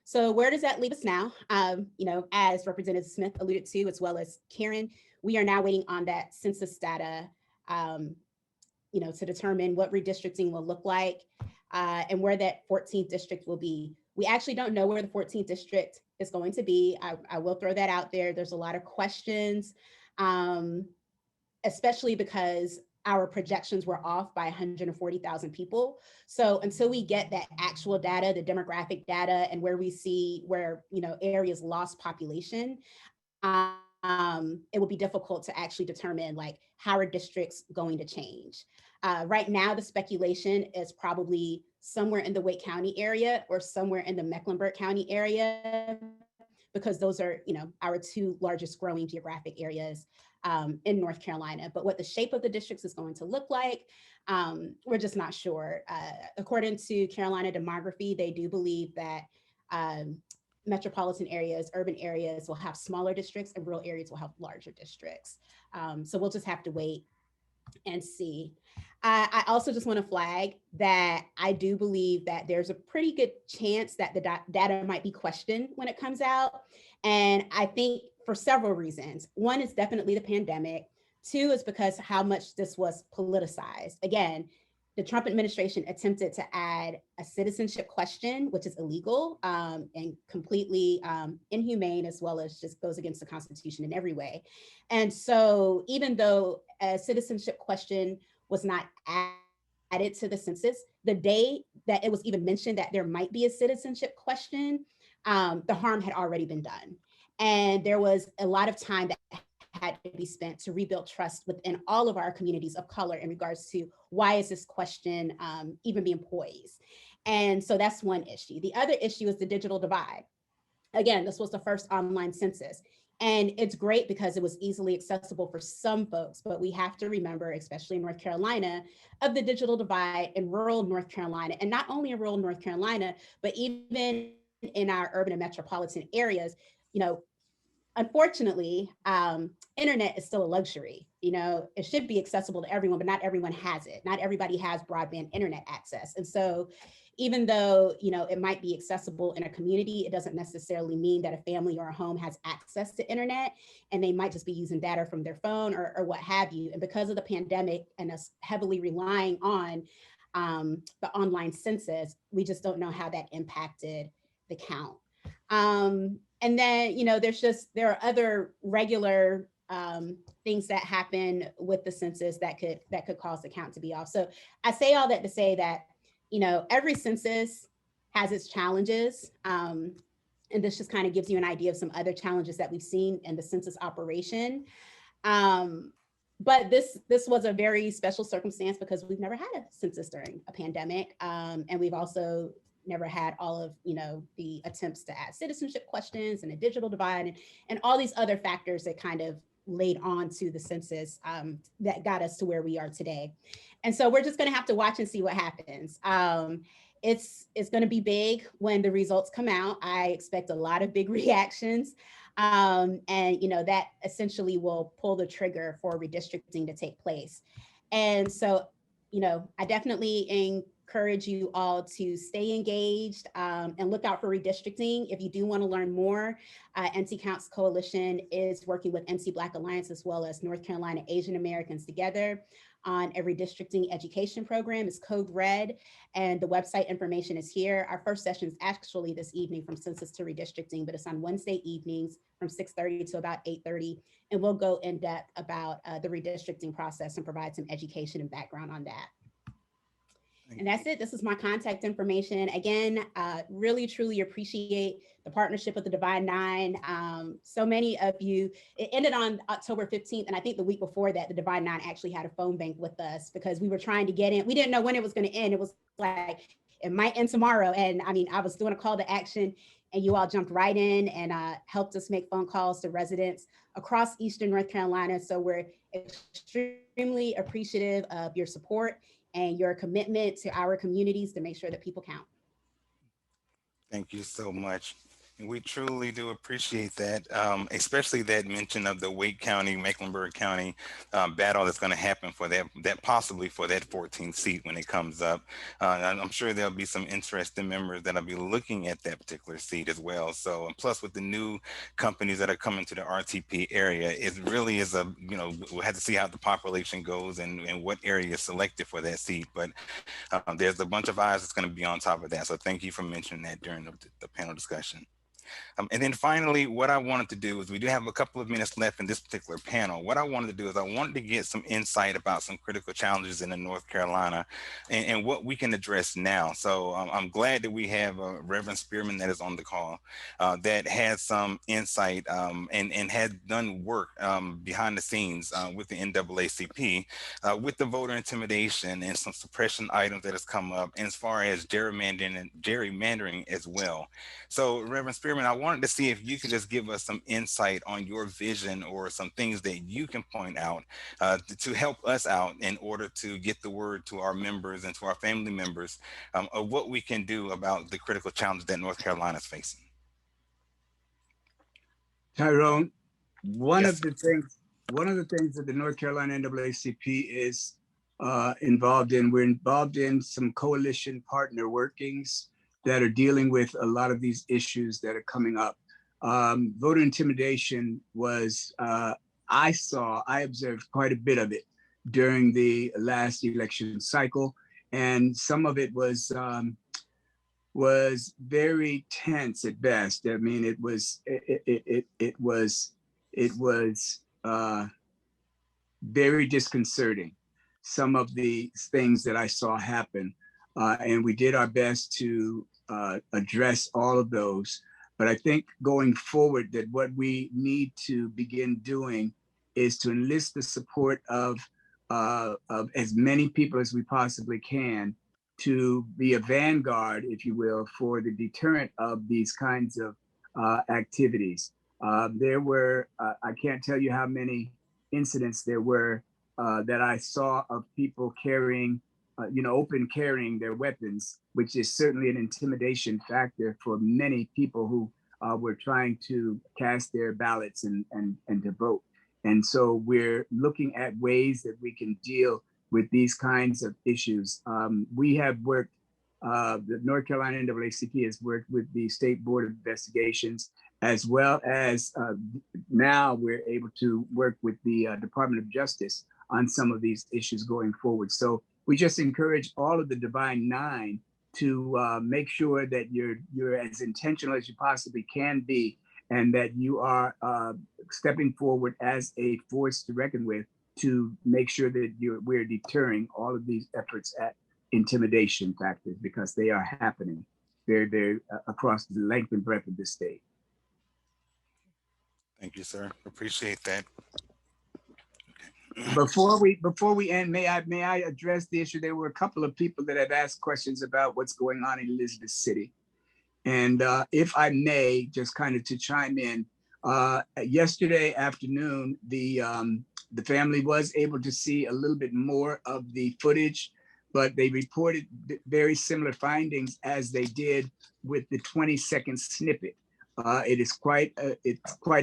So where does that leave us now? As Representative Smith alluded to, as well as Karen, we are now waiting on that census data, to determine what redistricting will look like and where that 14th district will be. We actually don't know where the 14th district is going to be. I will throw that out there. There's a lot of questions, especially because our projections were off by 140,000 people. So until we get that actual data, the demographic data, and where we see where areas lost population, it will be difficult to actually determine like how are districts going to change. Right now, the speculation is probably somewhere in the Wake County area or somewhere in the Mecklenburg County area, because those are our two largest growing geographic areas in North Carolina. But what the shape of the districts is going to look like, we're just not sure. According to Carolina Demography, they do believe that metropolitan areas, urban areas will have smaller districts and rural areas will have larger districts. So we'll just have to wait and see. I also just want to flag that I do believe that there's a pretty good chance that the data might be questioned when it comes out. And I think for several reasons. One is definitely the pandemic. Two is because how much this was politicized. Again, the Trump administration attempted to add a citizenship question, which is illegal and completely inhumane, as well as just goes against the Constitution in every way. And so even though a citizenship question was not added to the census, the day that it was even mentioned that there might be a citizenship question, the harm had already been done. And there was a lot of time that had to be spent to rebuild trust within all of our communities of color in regards to why is this question even being poised. And so that's one issue. The other issue is the digital divide. Again, this was the first online census. And it's great because it was easily accessible for some folks, but we have to remember, especially in North Carolina, of the digital divide in rural North Carolina. And not only in rural North Carolina, but even in our urban and metropolitan areas, you know, unfortunately, internet is still a luxury. You know, it should be accessible to everyone, but not everyone has it. Not everybody has broadband internet access. And so even though, you know, it might be accessible in a community, it doesn't necessarily mean that a family or a home has access to internet, and they might just be using data from their phone or what have you. And because of the pandemic and us heavily relying on the online census, we just don't know how that impacted the count. And then, you know, there are other regular things that happen with the census that could cause the count to be off. So I say all that to say that, you know, every census has its challenges. And this just kind of gives you an idea of some other challenges that we've seen in the census operation. But this was a very special circumstance because we've never had a census during a pandemic. And we've also never had all of, you know, the attempts to add citizenship questions and a digital divide and all these other factors that kind of laid on to the census that got us to where we are today. And so we're just going to have to watch and see what happens. It's going to be big when the results come out. I expect a lot of big reactions. And, you know, that essentially will pull the trigger for redistricting to take place. And so, you know, I definitely encourage you all to stay engaged and look out for redistricting. If you do want to learn more, NC Counts Coalition is working with NC Black Alliance as well as North Carolina Asian Americans Together on a redistricting education program. It's Code Red, and the website information is here. Our first session is actually this evening from census to redistricting, but it's on Wednesday evenings from 6:30 to about 8:30. And we'll go in depth about the redistricting process and provide some education and background on that. And that's it. This is my contact information. Again, really, truly appreciate the partnership with the Divine Nine. So many of you, it ended on October 15th. And I think the week before that, the Divine Nine actually had a phone bank with us because we were trying to get in. We didn't know when it was going to end. It was like, it might end tomorrow. And I mean, I was doing a call to action and you all jumped right in and helped us make phone calls to residents across Eastern North Carolina. So we're extremely appreciative of your support and your commitment to our communities to make sure that people count. Thank you so much. We truly do appreciate that, especially that mention of the Wake County, Mecklenburg County battle that's going to happen for that possibly for that 14th seat when it comes up. And I'm sure there'll be some interested members that'll be looking at that particular seat as well. So, and plus with the new companies that are coming to the RTP area, it really is a, you know, we'll have to see how the population goes and what area is selected for that seat. But there's a bunch of eyes that's going to be on top of that. So thank you for mentioning that during the panel discussion. And then finally, what I wanted to do is we do have a couple of minutes left in this particular panel. What I wanted to do is I wanted to get some insight about some critical challenges in North Carolina and what we can address now. So I'm glad that we have Reverend Spearman that is on the call that has some insight and had done work behind the scenes with the NAACP with the voter intimidation and some suppression items that has come up, and as far as gerrymandering as well. So Reverend Spearman, I wanted to see if you could just give us some insight on your vision or some things that you can point out to help us out in order to get the word to our members and to our family members of what we can do about the critical challenges that North Carolina is facing. Tyrone, one Yes. of the things that the North Carolina NAACP is involved in, we're involved in some coalition partner workings that are dealing with a lot of these issues that are coming up. Voter intimidation was, I observed quite a bit of it during the last election cycle. and some of it was very tense at best. I mean, it was very disconcerting. Some of the things that I saw happen, and we did our best to address all of those. But I think going forward, that what we need to begin doing is to enlist the support of as many people as we possibly can to be a vanguard, if you will, for the deterrent of these kinds of activities. There were, I can't tell you how many incidents there were that I saw of people carrying, open carrying their weapons, which is certainly an intimidation factor for many people who were trying to cast their ballots and to vote. And so we're looking at ways that we can deal with these kinds of issues. We have worked, the North Carolina NAACP has worked with the State Board of Investigations, as well as now we're able to work with the Department of Justice on some of these issues going forward. So we just encourage all of the Divine Nine to make sure that you're as intentional as you possibly can be, and that you are stepping forward as a force to reckon with, to make sure that we're deterring all of these efforts at intimidation factors, because they are happening very, very across the length and breadth of the state. Thank you, sir. Appreciate that. Before we end, may I address the issue? There were a couple of people that have asked questions about what's going on in Elizabeth City. And if I may, just kind of to chime in, yesterday afternoon, the family was able to see a little bit more of the footage, but they reported very similar findings as they did with the 20-second snippet. It's quite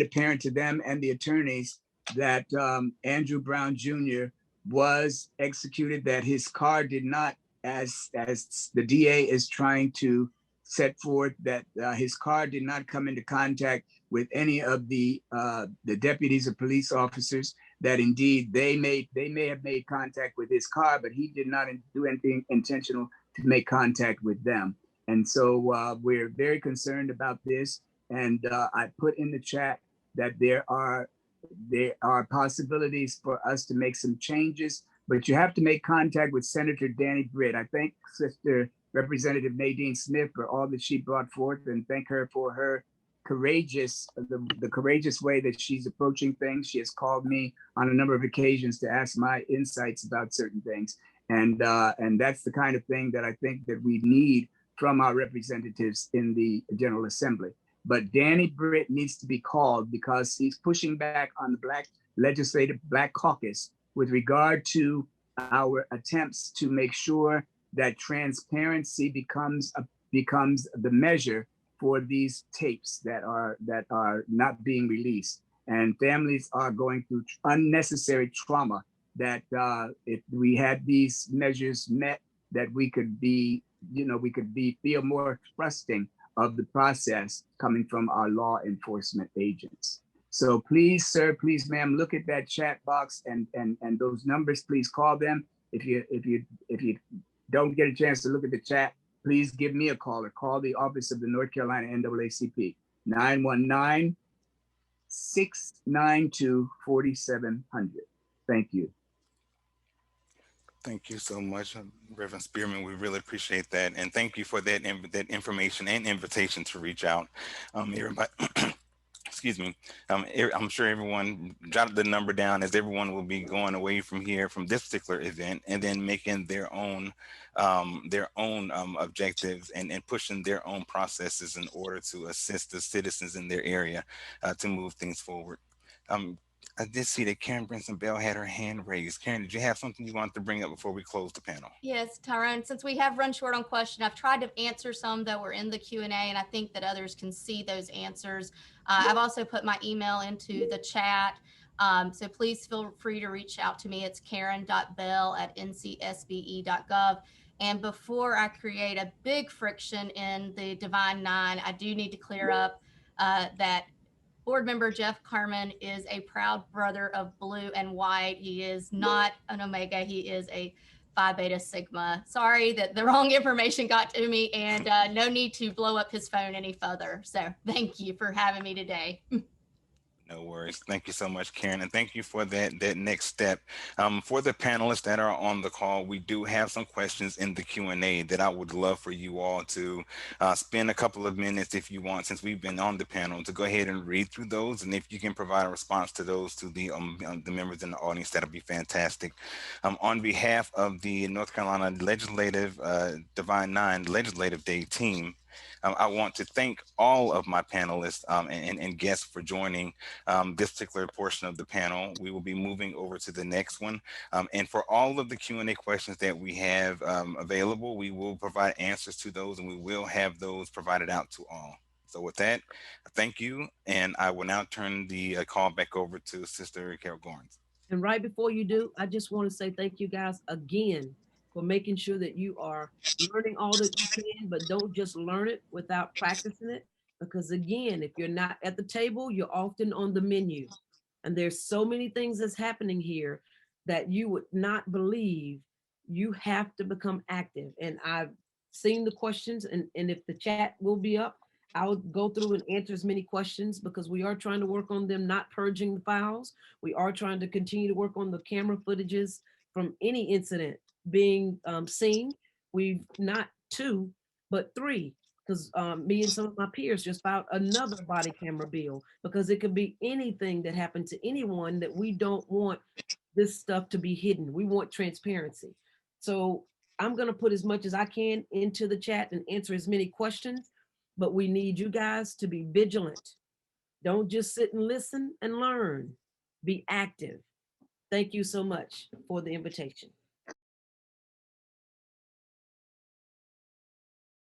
apparent to them and the attorneys that Andrew Brown Jr. was executed, that his car did not, as the DA is trying to set forth, that his car did not come into contact with any of the deputies or police officers, that indeed they may have made contact with his car, but he did not do anything intentional to make contact with them. And so we're very concerned about this. And I put in the chat that there are possibilities for us to make some changes, but you have to make contact with Senator Danny Britt. I thank Sister Representative Nadine Smith for all that she brought forth, and thank her for her courageous, the courageous way that she's approaching things. She has called me on a number of occasions to ask my insights about certain things. And that's the kind of thing that I think that we need from our representatives in the General Assembly. But Danny Britt needs to be called, because he's pushing back on the Black Caucus with regard to our attempts to make sure that transparency becomes the measure for these tapes that are not being released. And families are going through unnecessary trauma, that if we had these measures met, that we could feel more trusting of the process coming from our law enforcement agents. So please, sir, please, ma'am, look at that chat box and those numbers. Please call them. If you don't get a chance to look at the chat, please give me a call, or call the office of the North Carolina NAACP, 919-692-4700. Thank you. Thank you so much, Reverend Spearman. We really appreciate that. And thank you for that information and invitation to reach out. Everybody, excuse me. I'm sure everyone jotted the number down, as everyone will be going away from here, from this particular event, and then making their own objectives and pushing their own processes in order to assist the citizens in their area to move things forward. I did see that Karen Brinson Bell had her hand raised. Karen, did you have something you wanted to bring up before we close the panel? Yes, Tyrone, since we have run short on question, I've tried to answer some that were in the Q&A, and I think that others can see those answers. I've also put my email into the chat, so please feel free to reach out to me. It's karen.bell@ncsbe.gov. And before I create a big friction in the Divine Nine, I do need to clear up that Board Member Jeff Carmen is a proud brother of blue and white. He is not an Omega. He is a Phi Beta Sigma. Sorry that the wrong information got to me, and no need to blow up his phone any further. So thank you for having me today. No worries. Thank you so much, Karen. And thank you for that next step. For the panelists that are on the call, we do have some questions in the Q&A that I would love for you all to spend a couple of minutes, if you want, since we've been on the panel, to go ahead and read through those. And if you can provide a response to those to the members in the audience, that'll be fantastic. On behalf of the North Carolina Legislative Divine Nine Legislative Day team, I want to thank all of my panelists and guests for joining this particular portion of the panel. We will be moving over to the next one. And for all of the Q&A questions that we have available, we will provide answers to those, and we will have those provided out to all. So with that, thank you. And I will now turn the call back over to Sister Carol Gorns. And right before you do, I just want to say thank you guys again for making sure that you are learning all that you can, but don't just learn it without practicing it. Because again, if you're not at the table, you're often on the menu. And there's so many things that's happening here that you would not believe. You have to become active. And I've seen the questions, and if the chat will be up, I'll go through and answer as many questions, because we are trying to work on them not purging the files. We are trying to continue to work on the camera footages from any incident being seen. We've not 2, but 3, because me and some of my peers just filed another body camera bill, because it could be anything that happened to anyone that we don't want this stuff to be hidden. We want transparency. So I'm going to put as much as I can into the chat and answer as many questions, but we need you guys to be vigilant. Don't just sit and listen and learn. Be active. Thank you so much for the invitation.